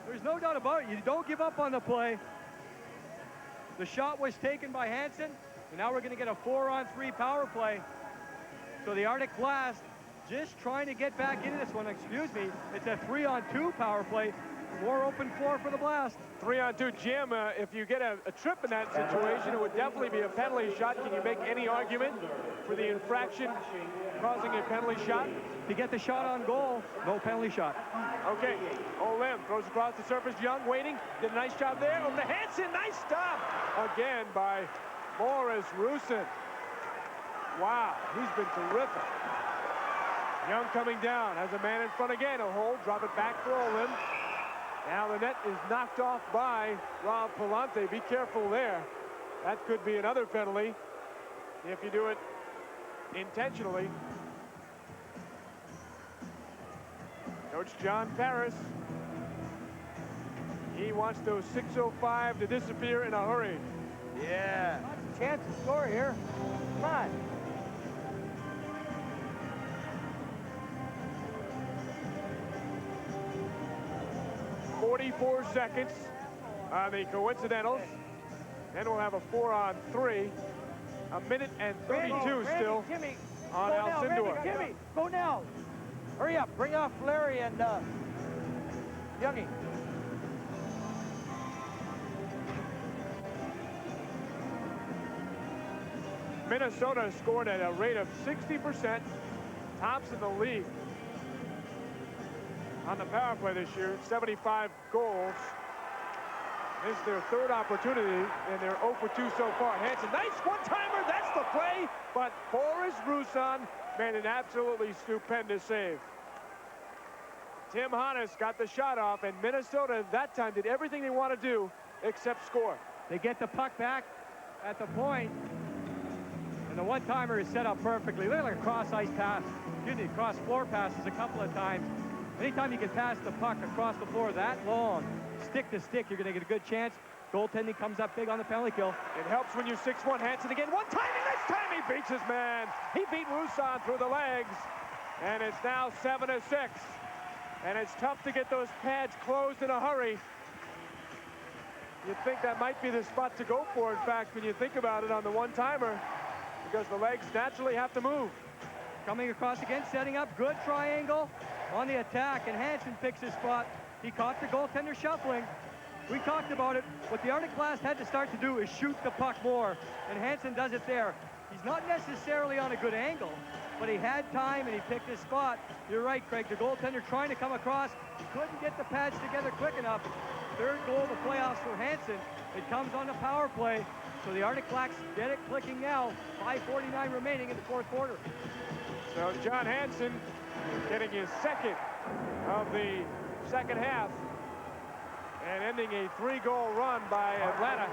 There's no doubt about it. You don't give up on the play. The shot was taken by Hansen, and now we're going to get a 4-on-3 power play. So the Arctic Blast just trying to get back into this one. Excuse me. It's a 3-on-2 power play. More open floor for the Blast. 3-on-2, Jim. If you get a trip in that situation, it would definitely be a penalty shot. Can you make any argument for the infraction causing a penalty shot? To get the shot on goal, no penalty shot. Okay, Olim throws across the surface. Young waiting, did a nice job there. Over to Hansen, nice stop again by Boris Rusin. Wow, he's been terrific. Young coming down, has a man in front again. He'll hold, drop it back for Olin. Now the net is knocked off by Rob Palante. Be careful there. That could be another penalty if you do it intentionally. Coach John Paris. He wants those 6:05 to disappear in a hurry. Yeah. Chance to score here. Come on. .44 seconds on the coincidentals. Then we'll have a 4-on-3. A minute and 32 still Jimmy, on go now, Alcindor. Jimmy, go now. Hurry up. Bring off Larry and Youngie. Minnesota scored at a rate of 60%. Tops in the league on the power play this year. 75 goals. This is their third opportunity, and they're 0 for 2 so far. Hansen, nice one-timer. That's the play. But Boris Russan made an absolutely stupendous save. Tim Hannes got the shot off, and Minnesota that time did everything they want to do except score. They get the puck back at the point, and the one-timer is set up perfectly. Look like a cross-ice pass, cross-floor passes a couple of times. Anytime you can pass the puck across the floor that long, stick to stick, you're going to get a good chance. Goaltending comes up big on the penalty kill. It helps when you're 6'1". Hansen again. One timing. This time he beats his man. He beat Russan through the legs. And it's now 7-6. And it's tough to get those pads closed in a hurry. You'd think that might be the spot to go for, in fact, when you think about it on the one-timer, because the legs naturally have to move. Coming across again, setting up, good triangle on the attack, and Hansen picks his spot. He caught the goaltender shuffling. We talked about it. What the Arctic Blast had to start to do is shoot the puck more, and Hansen does it there. He's not necessarily on a good angle, but he had time and he picked his spot. You're right, Craig. The goaltender trying to come across. He couldn't get the pads together quick enough. Third goal of the playoffs for Hansen. It comes on the power play. So the Arctic Blacks get it clicking now. 5:49 remaining in the fourth quarter. So John Hansen getting his second of the second half and ending a 3-goal run by Atlanta.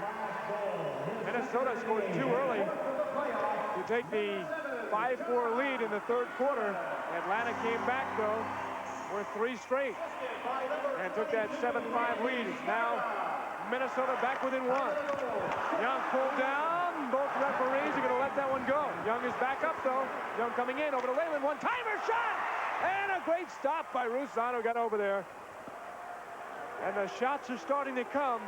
Minnesota scored 2 early to take the 5-4 lead in the third quarter. Atlanta came back, though, for 3 straight and took that 7-5 lead. Now Minnesota back within 1. Young pulled down. Both referees are going to let that one go. Young is back up, though. Young coming in over to Leyland. One-timer shot! And a great stop by Russan, who got over there. And the shots are starting to come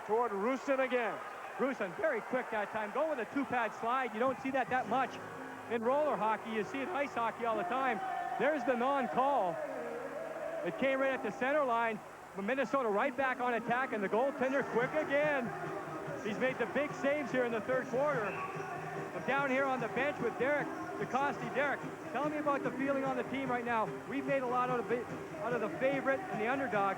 toward Russan again. Russan very quick that time. Go with a 2-pad slide. You don't see that much in roller hockey. You see it in ice hockey all the time. There's the non-call. It came right at the center line. But Minnesota right back on attack, and the goaltender quick again. He's made the big saves here in the third quarter. I'm down here on the bench with Derek DeCoste. Derek, tell me about the feeling on the team right now. We've made a lot out of the favorite and the underdog.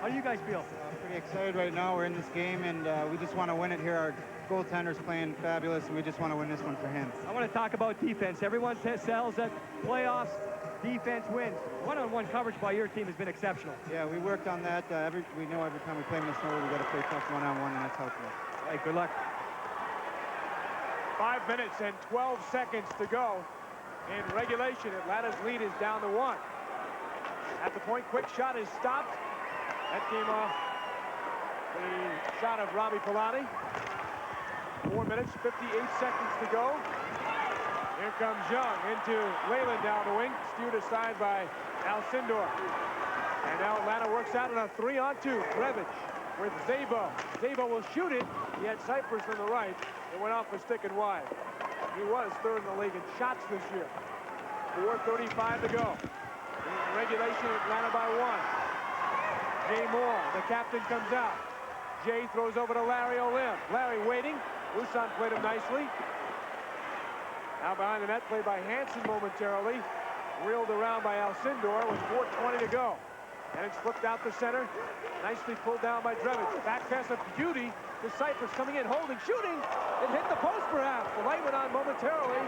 How do you guys feel? Pretty excited right now. We're in this game, and we just want to win it here. Our goaltender's playing fabulous, and we just want to win this one for him. I want to talk about defense. Everyone sells that playoffs, defense wins. One-on-one coverage by your team has been exceptional. Yeah, we worked on that. We know every time we play Minnesota, we got to play tough one-on-one, and that's helpful. All right, good luck. 5 minutes and 12 seconds to go in regulation. Atlanta's lead is down to 1. At the point, quick shot is stopped. That came off the shot of Robbie Pilati. 4 minutes, 58 seconds to go. Here comes Young into Leyland down the wing, skewed aside by Alcindor. And now Atlanta works out in a 3-on-2. Grevich with Zabo. Zabo will shoot it. He had Cypress on the right. It went off a stick and wide. He was third in the league in shots this year. 4:35 to go. In regulation, Atlanta by 1. Jay Moore, the captain, comes out. Jay throws over to Larry Olim. Larry waiting. Russan played him nicely. Now behind the net, played by Hansen momentarily. Reeled around by Alcindor with 4:20 to go. And it's flipped out the center. Nicely pulled down by Drevich. Back pass of beauty to Cypress coming in, holding, shooting. It hit the post perhaps. The light went on momentarily.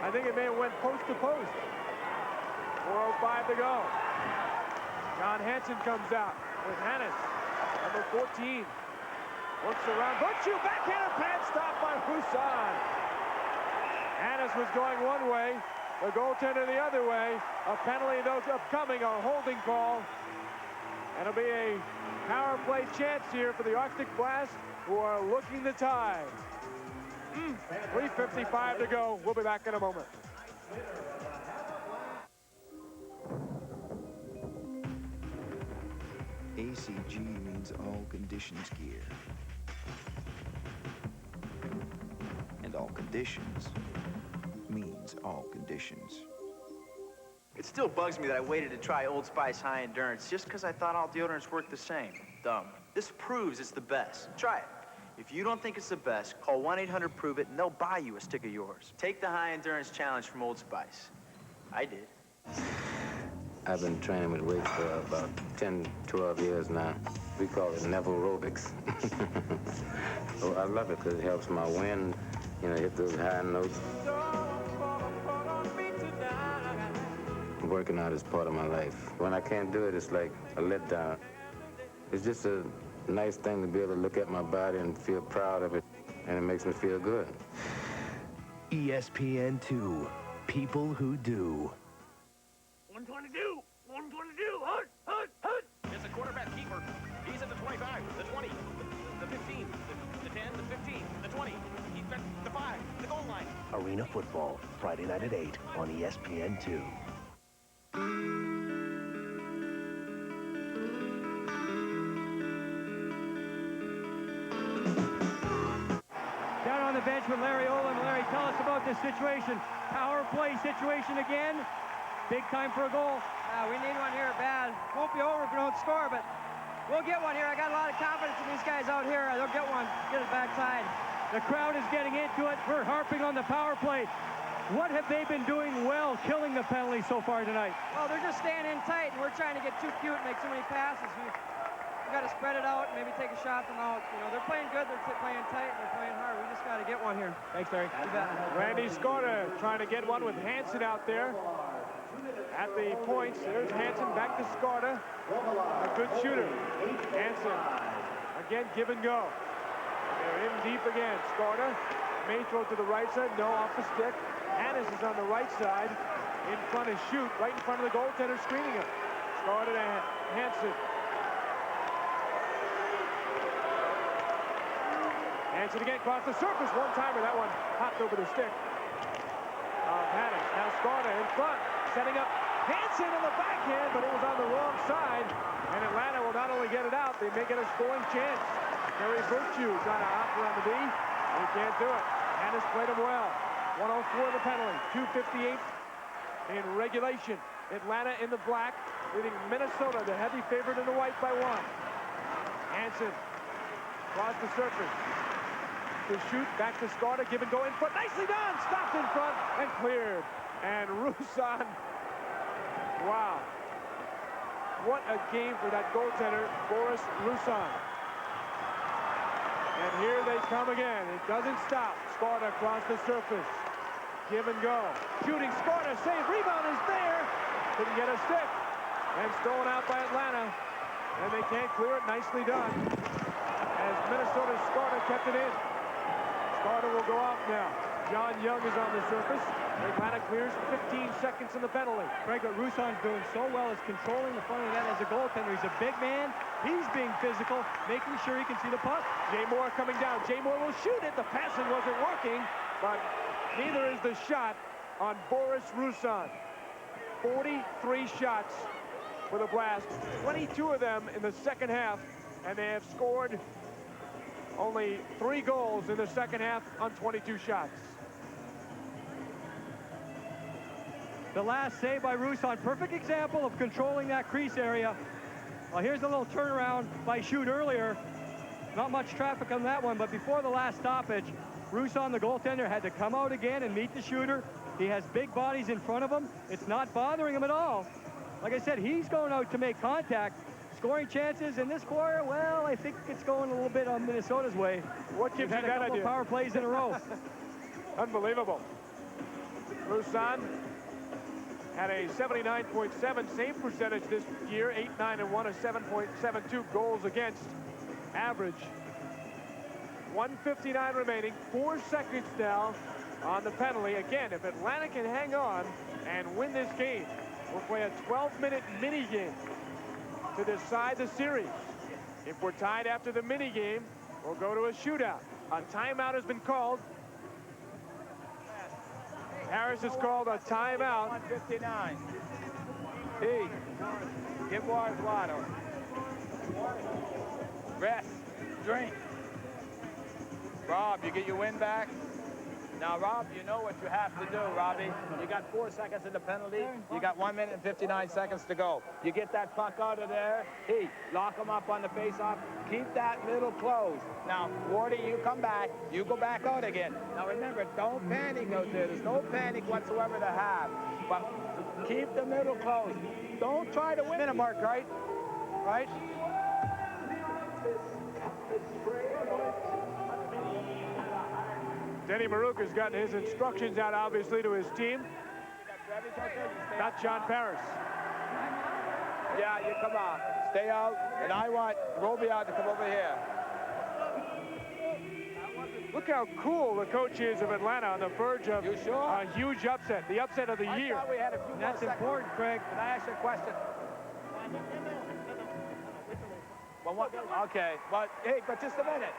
I think it may have went post to post. 4:05 to go. John Hansen comes out with Hannes, number 14. Looks around, Virtue, backhander pad stop by Roussan. Hannes was going one way, the goaltender the other way. A penalty, those upcoming, a holding call. And it'll be a power play chance here for the Arctic Blast, who are looking to tie. 3:55 to go. We'll be back in a moment. ACG means all conditions gear. And all conditions means all conditions. It still bugs me that I waited to try Old Spice High Endurance just because I thought all deodorants work the same. Dumb. This proves it's the best. Try it. If you don't think it's the best, call 1-800-PROVE-IT and they'll buy you a stick of yours. Take the High Endurance Challenge from Old Spice. I did. I've been training with weights for about 10, 12 years now. We call it Neville aerobics. So I love it because it helps my wind, you know, hit those high notes. Working out is part of my life. When I can't do it, it's like a letdown. It's just a nice thing to be able to look at my body and feel proud of it, and it makes me feel good. ESPN2, people who do. 122, 122, hut, hut, hut. It's a quarterback keeper. He's at the 25, the 20, the 15, the 10, the 15, the 20. He's at the 5, the goal line. Arena Football, Friday night at 8 on ESPN2. Down on the bench with Larry Olin. Larry, tell us about this situation. Power play situation again. Big time for a goal. We need one here bad. Won't be over if we don't score, but we'll get one here. I got a lot of confidence in these guys out here. They'll get one, get it backside. The crowd is getting into it. We're harping on the power play. What have they been doing well, killing the penalty so far tonight? Well, they're just staying in tight, and we're trying to get too cute and make too many passes. We got to spread it out and maybe take a shot from out. You know, they're playing good, they're playing tight, and they're playing hard. We just got to get one here. Thanks, Larry. Randy Skorda trying to get one with Hansen out there. At the points, there's Hansen back to Skorda. A good shooter. Hansen, again, give and go. They're in deep again. Skorda may throw to the right side, no, off the stick. Hannes is on the right side, in front of Shoot, right in front of the goaltender, screening him. Skorda to Hansen. Hansen again, across the surface, one-timer, that one hopped over the stick. Hannes, now Skorda in front, setting up Hansen on the backhand, but it was on the wrong side. And Atlanta will not only get it out, they may get a scoring chance. Terry Virtue trying to hop around the D, and he can't do it. Hannes played him well. 104 the penalty, 2:58 in regulation. Atlanta in the black, leading Minnesota, the heavy favorite in the white by 1. Hansen across the surface. To Shoot, back to Skorda, give and go in front. Nicely done! Stopped in front and cleared. And Roussan, wow. What a game for that goaltender, Boris Roussan. And here they come again. It doesn't stop. Skorda across the surface. Give and go. Shooting, Skorda, save, rebound is there. Couldn't get a stick. And stolen out by Atlanta. And they can't clear it. Nicely done. As Minnesota's Skorda kept it in. Skorda will go off now. John Young is on the surface. Atlanta clears 15 seconds in the penalty. Craig, what Roussan's doing so well is controlling the front of the net as a goaltender. He's a big man. He's being physical, making sure he can see the puck. Jay Moore coming down. Jay Moore will shoot it. The passing wasn't working, but neither is the shot on Boris Roussan. 43 shots for the Blast. 22 of them in the second half, and they have scored only 3 goals in the second half on 22 shots. The last save by Roussan, perfect example of controlling that crease area. Well, here's a little turnaround by Shoot earlier. Not much traffic on that one, but before the last stoppage, Roussan, the goaltender, had to come out again and meet the shooter. He has big bodies in front of him. It's not bothering him at all. like I said, he's going out to make contact. Scoring chances in this quarter, well, I think it's going a little bit on Minnesota's way. What gives you that idea? Had a couple power plays in a row. Unbelievable. Larson had a 79.7 save percentage this year, 8-9-1, a 7.72 goals against average. 1:59 remaining, 4 seconds now on the penalty. Again, if Atlanta can hang on and win this game, we'll play a 12-minute mini game to decide the series. If we're tied after the mini game, we'll go to a shootout. A timeout has been called. Harris has called a timeout. 1:59. Hey, give Wars water. Rest, drink. Rob, you get your win back? Now, Rob, you know what you have to do, Robbie. You got 4 seconds in the penalty. You got 1 minute and 59 seconds to go. You get that puck out of there. Hey, lock him up on the face-off. Keep that middle closed. Now, Wardy, you come back. You go back out again. Now, remember, don't panic out there. There's no panic whatsoever to have. But keep the middle closed. Don't try to win. Minute mark, right? Right? Denny Maruka's gotten his instructions out, obviously, to his team. Not John Paris. Yeah, you come on. Stay out, and I want Robiot to come over here. Look how cool the coach is of Atlanta on the verge of a huge upset, the upset of the year. I thought we had a few more That's important, Craig. Can I ask you a question? Well, what? Okay, but hey, but just a minute.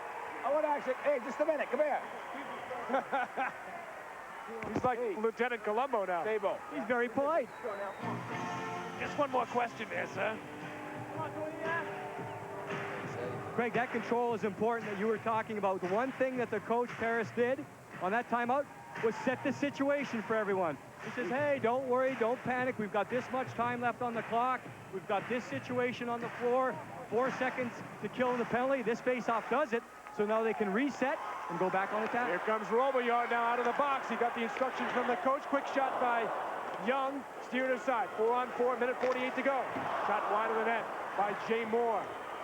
I want to ask you, hey, just a minute, come here. He's like Lieutenant Columbo now. Table. He's very polite. Just one more question there, sir. Craig, that control is important that you were talking about. The one thing that the coach Paris did on that timeout was set the situation for everyone. He says, hey, don't worry, don't panic. We've got this much time left on the clock. We've got this situation on the floor. 4 seconds to kill the penalty. This face-off does it. So now they can reset and go back on attack. Here comes Robillard now out of the box. He got the instructions from the coach. Quick shot by Young, steered aside. 4-on-4, minute 48 to go. Shot wide of the net by Jay Moore.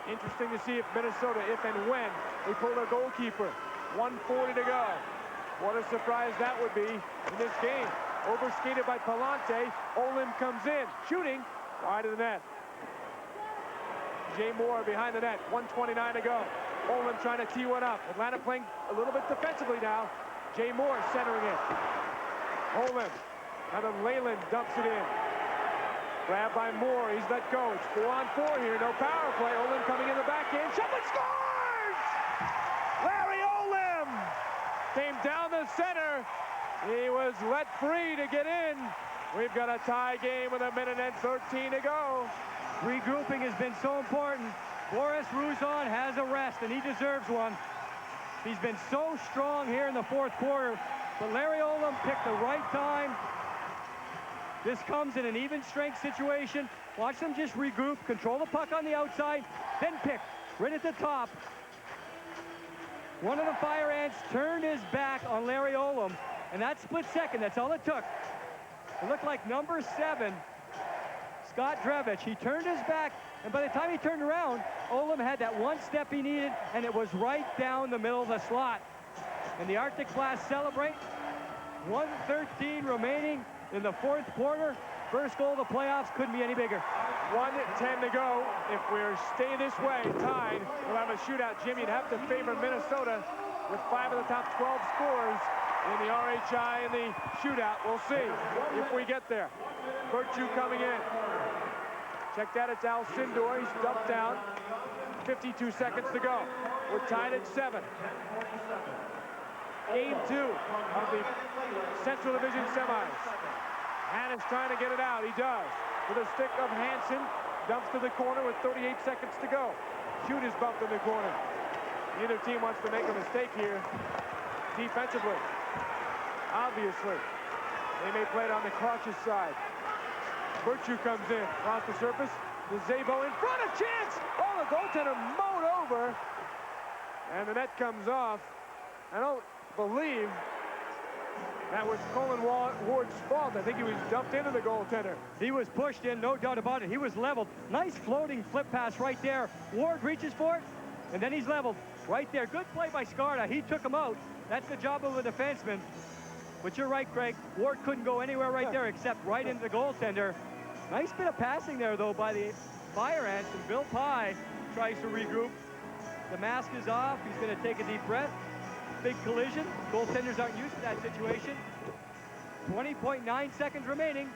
Interesting to see if Minnesota, if and when, they pull their goalkeeper. 1:40 to go. What a surprise that would be in this game. Overskated by Palante. Olim comes in, shooting wide of the net. Jay Moore behind the net. 1:29 to go. Olim trying to tee one up. Atlanta playing a little bit defensively now. Jay Moore centering it. Olim. Now then Leyland dumps it in. Grabbed by Moore. He's let go. It's 4-on-4 here. No power play. Olim coming in the backhand. Shepard scores! Larry Olim came down the center. He was let free to get in. We've got a tie game with 1 minute and 13 to go. Regrouping has been so important. Boris Ruzon has a rest, and he deserves one. He's been so strong here in the fourth quarter, but Larry Olim picked the right time. This comes in an even strength situation. Watch them just regroup, control the puck on the outside, then pick right at the top. One of the Fire Ants turned his back on Larry Olim, and that split second, that's all it took. It looked like number 7, Scott Drevich, he turned his back, and by the time he turned around, Olim had that one step he needed, and it was right down the middle of the slot. And the Arctic Blast celebrate. 1:13 remaining in the fourth quarter. First goal of the playoffs couldn't be any bigger. 1:10 to go. If we're stay this way, tied, we'll have a shootout. Jimmy, you'd have to favor Minnesota with 5 of the top 12 scorers in the RHI and the shootout. We'll see if we get there. Virtue coming in. Check that, it's Al Sindor. He's dumped down. 52 seconds to go. We're tied at 7. Game 2 of the Central Division semis. Hannon's trying to get it out. He does. With a stick of Hansen. Dumps to the corner with 38 seconds to go. Shoot is bumped in the corner. Neither team wants to make a mistake here defensively. Obviously. They may play it on the cautious side. Virtue comes in, across the surface. The Zabo in front, a chance! Oh, the goaltender mowed over. And the net comes off. I don't believe That was Colin Ward's fault. I think he was dumped into the goaltender. He was pushed in, no doubt about it. He was leveled. Nice floating flip pass right there. Ward reaches for it, and then he's leveled right there. Good play by Skarda. He took him out. That's the job of a defenseman. But you're right, Craig. Ward couldn't go anywhere right there except right into the goaltender. Nice bit of passing there, though, by the Fire Ants. And Bill Pye tries to regroup. The mask is off. He's going to take a deep breath. Big collision. Goaltenders aren't used to that situation. 20.9 seconds remaining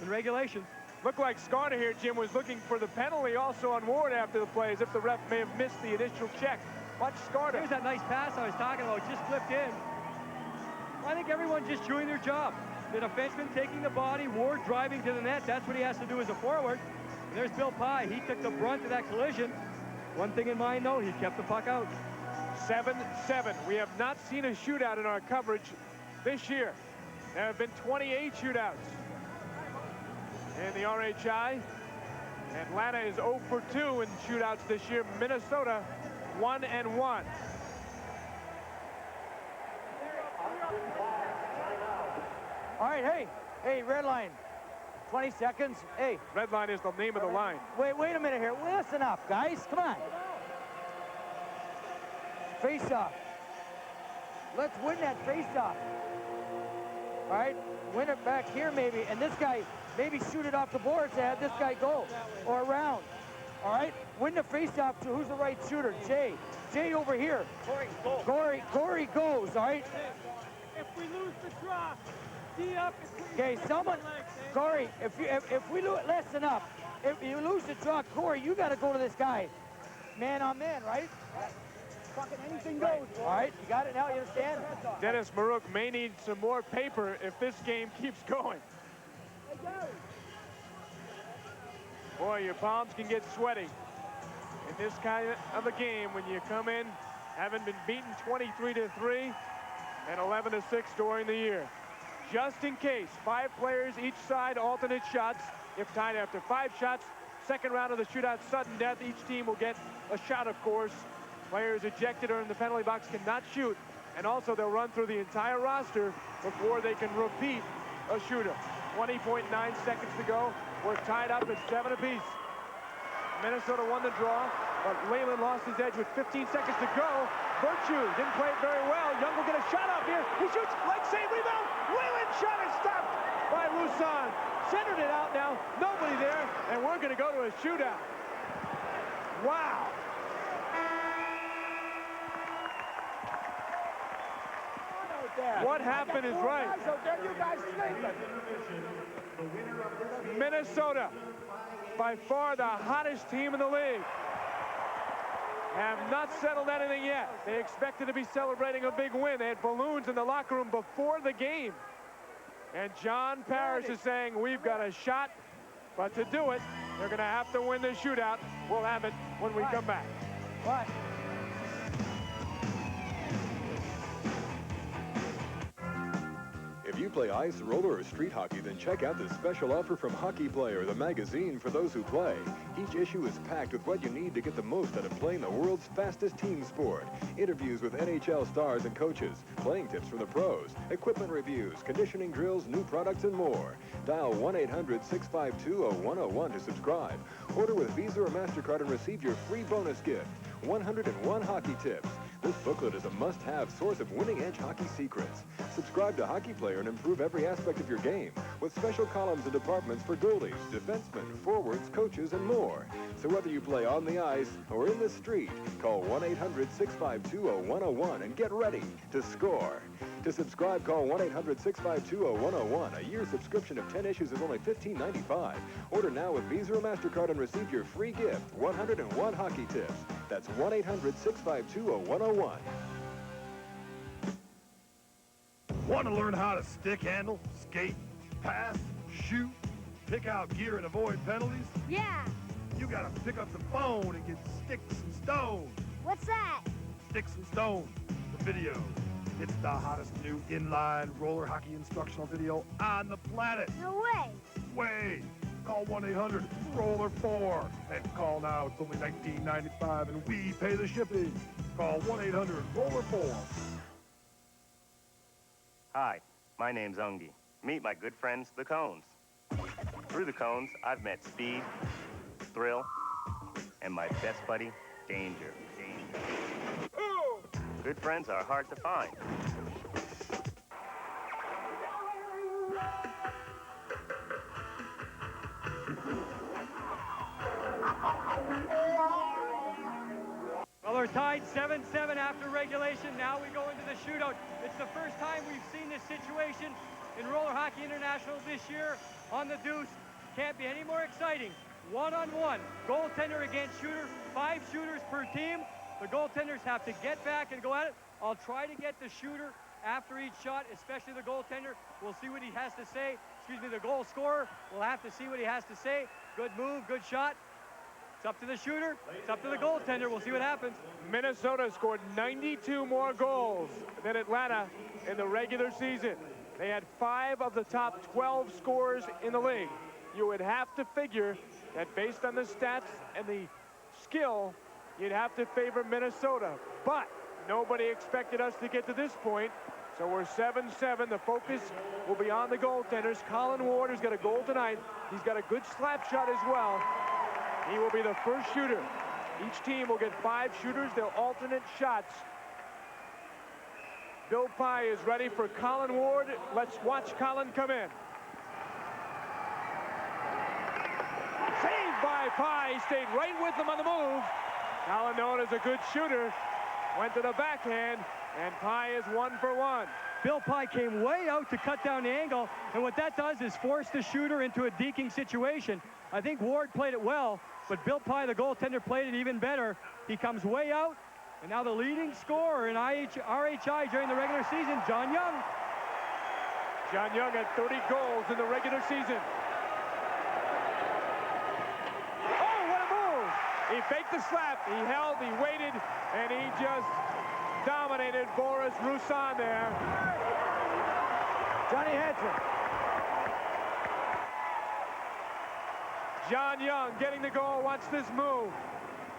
in regulation. Looked like Skarda here, Jim, was looking for the penalty also on Ward after the play, as if the ref may have missed the initial check. Watch Skarda. Here's that nice pass I was talking about, just flipped in. I think everyone's just doing their job. The defenseman taking the body, Ward driving to the net. That's what he has to do as a forward. And there's Bill Pye. He took the brunt of that collision. One thing in mind, though, he kept the puck out. 7-7. We have not seen a shootout in our coverage this year. There have been 28 shootouts in the RHI. Atlanta is 0 for 2 in shootouts this year. Minnesota 1-1. All right, hey, red line. 20 seconds. Hey. Red line is the name of the line. Wait a minute here. Listen up, guys. Come on. Face-off. Let's win that face-off. All right, win it back here maybe, and this guy maybe shoot it off the boards to have this guy go, or around. All right, win the face-off to who's the right shooter? Jay over here. Corey goes, all right? If we lose the draw, D up. Okay, someone, Corey, if we lose, listen up. If you lose the draw, Corey, you got to go to this guy. Man on man, right? Fucking anything goes. All right, you got it now, you understand? Dennis Maruk may need some more paper if this game keeps going. Boy, your palms can get sweaty in this kind of a game when you come in, having been beaten 23-3 and 11-6 during the year. Just in case, 5 players each side, alternate shots. If tied after 5 shots, second round of the shootout, sudden death. Each team will get a shot, of course. Players ejected or in the penalty box cannot shoot. And also, they'll run through the entire roster before they can repeat a shooter. 20.9 seconds to go. We're tied up at 7 apiece. Minnesota won the draw, but Leyland lost his edge with 15 seconds to go. Virtue didn't play it very well. Young will get a shot up here. He shoots, leg save, rebound. Leyland shot is stopped by Lusan. Centered it out now. Nobody there, and we're going to go to a shootout. Wow. What happened is right. Minnesota, by far the hottest team in the league, have not settled anything yet. They expected to be celebrating a big win. They had balloons in the locker room before the game. And John Parrish is saying, we've got a shot, but to do it, they're going to have to win this shootout. We'll have it when we come back. What? If you play ice, roller, or street hockey, then check out this special offer from Hockey Player, the magazine for those who play. Each issue is packed with what you need to get the most out of playing the world's fastest team sport. Interviews with NHL stars and coaches, playing tips from the pros, equipment reviews, conditioning drills, new products, and more. Dial 1-800-652-0101 to subscribe. Order with Visa or MasterCard and receive your free bonus gift, 101 hockey tips. This booklet is a must-have source of winning-edge hockey secrets. Subscribe to Hockey Player and improve every aspect of your game with special columns and departments for goalies, defensemen, forwards, coaches, and more. So whether you play on the ice or in the street, call 1-800-652-0101 and get ready to score. To subscribe, call 1-800-652-0101. A year subscription of 10 issues is only $15.95. Order now with Visa or MasterCard and receive your free gift, 101 hockey tips. That's 1-800-652-0101. Want to learn how to stick handle, skate, pass, shoot, pick out gear and avoid penalties? Yeah. You got to pick up the phone and get Sticks and Stones. What's that? Sticks and Stones, the video. It's the hottest new inline roller hockey instructional video on the planet. No way. Way. Call 1-800-ROLLER4 and call now. It's only $19.95 and we pay the shipping. Call 1-800-ROLLER4. Hi, My name's Ungi. Meet my good friends, the Cones. Through the Cones, I've met Speed, Thrill, and my best buddy, Danger. Good friends are hard to find. Well, they're tied 7-7 after regulation. Now we go into the shootout. It's the first time we've seen this situation in Roller Hockey International this year on the deuce. Can't be any more exciting. One-on-one, goaltender against shooter, 5 shooters per team. The goaltenders have to get back and go at it. I'll try to get the shooter after each shot, especially the goaltender. We'll see what he has to say. Excuse me, the goal scorer. We'll have to see what he has to say. Good move, good shot. It's up to the shooter. It's up to the goaltender. We'll see what happens. Minnesota scored 92 more goals than Atlanta in the regular season. They had 5 of the top 12 scorers in the league. You would have to figure that based on the stats and the skill, you'd have to favor Minnesota. But nobody expected us to get to this point. So we're 7-7. The focus will be on the goaltenders. Colin Ward has got a goal tonight. He's got a good slap shot as well. He will be the first shooter. Each team will get 5 shooters. They'll alternate shots. Bill Pye is ready for Colin Ward. Let's watch Colin come in. Saved by Pye. He stayed right with him on the move. Colin, known as a good shooter, went to the backhand, and Pye is 1 for 1. Bill Pye came way out to cut down the angle, and what that does is force the shooter into a deking situation. I think Ward played it well, but Bill Pye, the goaltender, played it even better. He comes way out, and now the leading scorer in RHI during the regular season, John Young. John Young had 30 goals in the regular season. Oh, what a move! He faked the slap, he held, he waited, and he just dominated Boris Roussan there. Johnny Hansen. John Young getting the goal. Watch this move.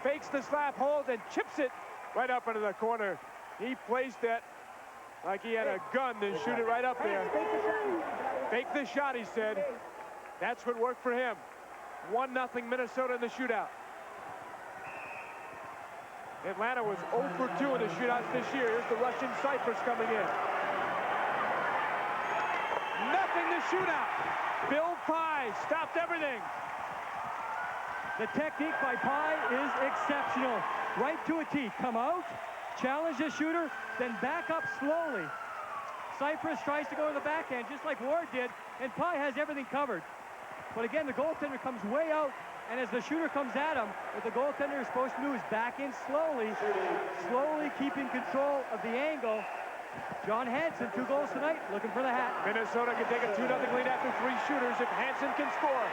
Fakes the slap, holds, and chips it right up into the corner. He placed it like he had a gun to shoot it right up there. Fake the shot, he said. That's what worked for him. 1-0 Minnesota in the shootout. Atlanta was 0 for 2 in the shootouts this year. Here's the Russian Cypress coming in. Nothing to shoot out. Bill Pye stopped everything. The technique by Pye is exceptional. Right to a tee. Come out, challenge the shooter, then back up slowly. Cypress tries to go to the backhand just like Ward did, and Pye has everything covered. But again, the goaltender comes way out, and as the shooter comes at him, what the goaltender is supposed to do is back in slowly, keeping control of the angle. John Hansen, 2 goals tonight, looking for the hat. Minnesota can take a 2-0 lead after 3 shooters if Hansen can score.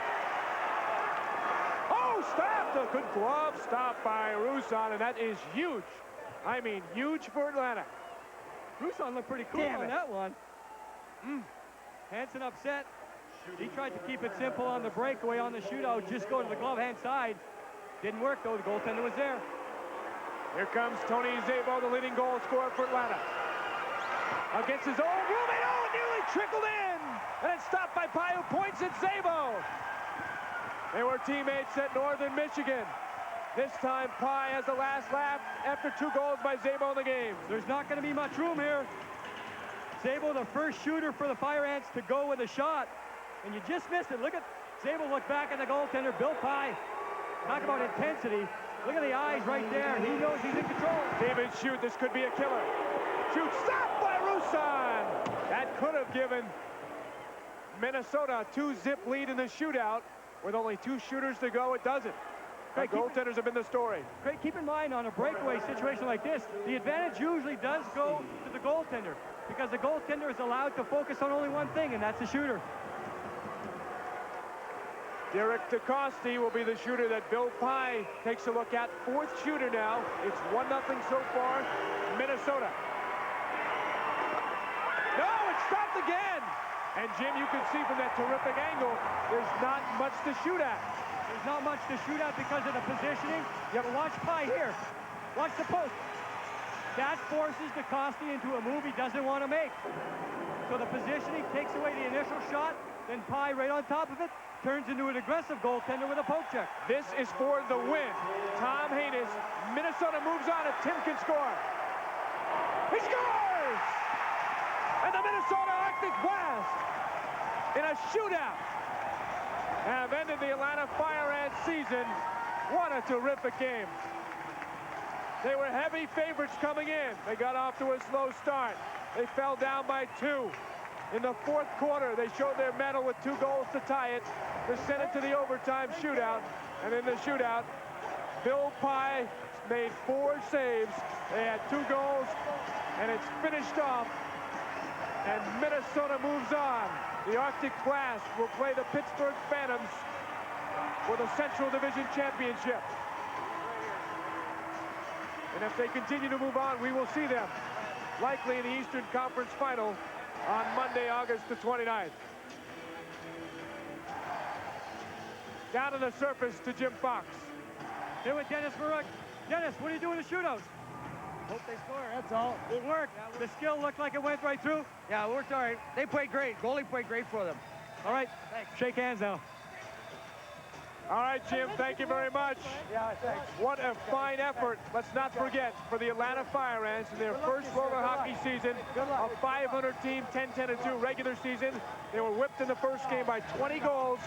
Oh, stopped! A good glove stop by Roussan, and that is huge. I mean, huge for Atlanta. Roussan looked pretty cool on that one. Hansen upset. He tried to keep it simple on the breakaway on the shootout, just go to the glove hand side. Didn't work though, the goaltender was there. Here comes Tony Szabo, the leading goal scorer for Atlanta. Against his own roommate, oh, nearly trickled in! And it's stopped by Pye, who points at Szabo. They were teammates at Northern Michigan. This time, Pye has the last laugh after 2 goals by Szabo in the game. There's not going to be much room here. Szabo, the first shooter for the Fire Ants to go with a shot. And you just missed it. Look at Szabo look back at the goaltender, Bill Pye. Talk about intensity. Look at the eyes right there. He knows he's in control. David Shoot, this could be a killer. Shoot, stopped by Roussan. That could have given Minnesota a 2-zip lead in the shootout. With only 2 shooters to go, it doesn't. The goaltenders have been the story. Great, keep in mind on a breakaway situation like this, the advantage usually does go to the goaltender because the goaltender is allowed to focus on only one thing, and that's the shooter. Derek DeCoste will be the shooter that Bill Pye takes a look at. 4th shooter now. It's 1-0 so far. Minnesota. No, it's stopped again. And Jim, you can see from that terrific angle, there's not much to shoot at. There's not much to shoot at because of the positioning. You have to watch Pye here. Watch the post. That forces DeCoste into a move he doesn't want to make. So the positioning takes away the initial shot, then Pye right on top of it, turns into an aggressive goaltender with a poke check. This is for the win. Tom Haynes, Minnesota moves on, and Tim can score. He scores! And the Minnesota Arctic Blast, in a shootout, have ended the Atlanta Fire Ants season. What a terrific game. They were heavy favorites coming in. They got off to a slow start. They fell down by 2. In the fourth quarter, they showed their mettle with 2 goals to tie it, to send it to the overtime shootout. And in the shootout, Bill Pye made 4 saves. They had 2 goals, and it's finished off. And Minnesota moves on. The Arctic Blast will play the Pittsburgh Phantoms for the Central Division Championship. And if they continue to move on, we will see them likely in the Eastern Conference Final on Monday, August the 29th. Down to the surface to Jim Fox. Here with Dennis Baruch. Dennis, what do you do in the shootout? Hope they score, that's all. It worked. The skill looked like it went right through. Yeah, it worked all right. They played great. Goalie played great for them. All right, thanks. Shake hands now. All right, Jim, thank you very much. Yeah, thanks. What a fine effort. Let's not forget, for the Atlanta Fire Ants in their first roller hockey season, a 500-team, 10-10-2 regular season. They were whipped in the first game by 20 goals.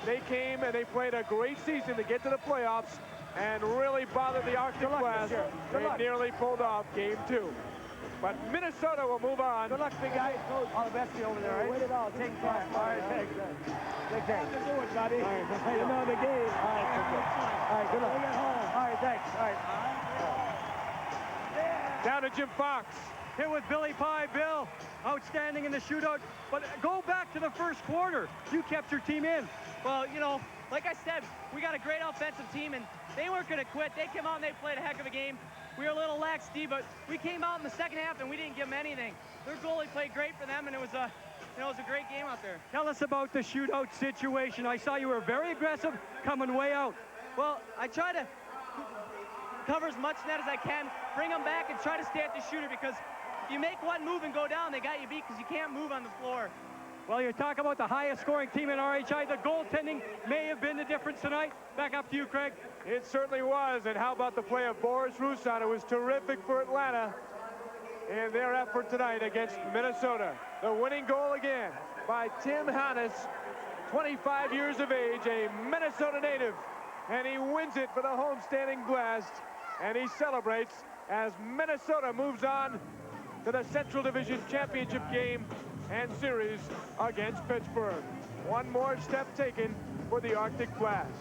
They came and they played a great season to get to the playoffs and really bothered the Arctic Blast. They nearly pulled off game 2. But Minnesota will move on. Good luck, big guy. All the best to you over there, right? Wait it all. Take time. All right, thanks. Take care. Do it, buddy. All right, you know the game. All right, all right, good luck. All right, thanks. All right. Down to Jim Fox. Here with Billy Pye. Bill, outstanding in the shootout. But go back to the first quarter. You kept your team in. Well, you know, like I said, we got a great offensive team, and they weren't going to quit. They came out and they played a heck of a game. We were a little lax, Steve, but we came out in the second half and we didn't give them anything. Their goalie played great for them, and it was a great game out there. Tell us about the shootout situation. I saw you were very aggressive, coming way out. Well, I try to cover as much net as I can, bring them back, and try to stay at the shooter, because if you make one move and go down, they got you beat because you can't move on the floor. Well, you talk about the highest scoring team in RHI. The goaltending may have been the difference tonight. Back up to you, Craig. It certainly was. And how about the play of Boris Russon? It was terrific for Atlanta in their effort tonight against Minnesota. The winning goal again by Tim Hannes, 25 years of age, a Minnesota native. And he wins it for the homestanding Blast. And he celebrates as Minnesota moves on to the Central Division Championship game and series against Pittsburgh. One more step taken for the Arctic Blast.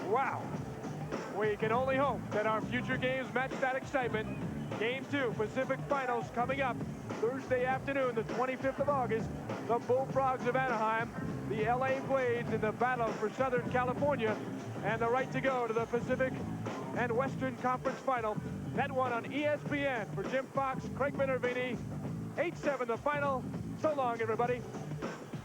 Wow. We can only hope that our future games match that excitement. Game 2, Pacific Finals, coming up Thursday afternoon, the 25th of August. The Bullfrogs of Anaheim, the LA Blades in the battle for Southern California, and the right to go to the Pacific and Western Conference Final. That one on ESPN. For Jim Fox, Craig Minervini, 8-7 the final. So long, everybody.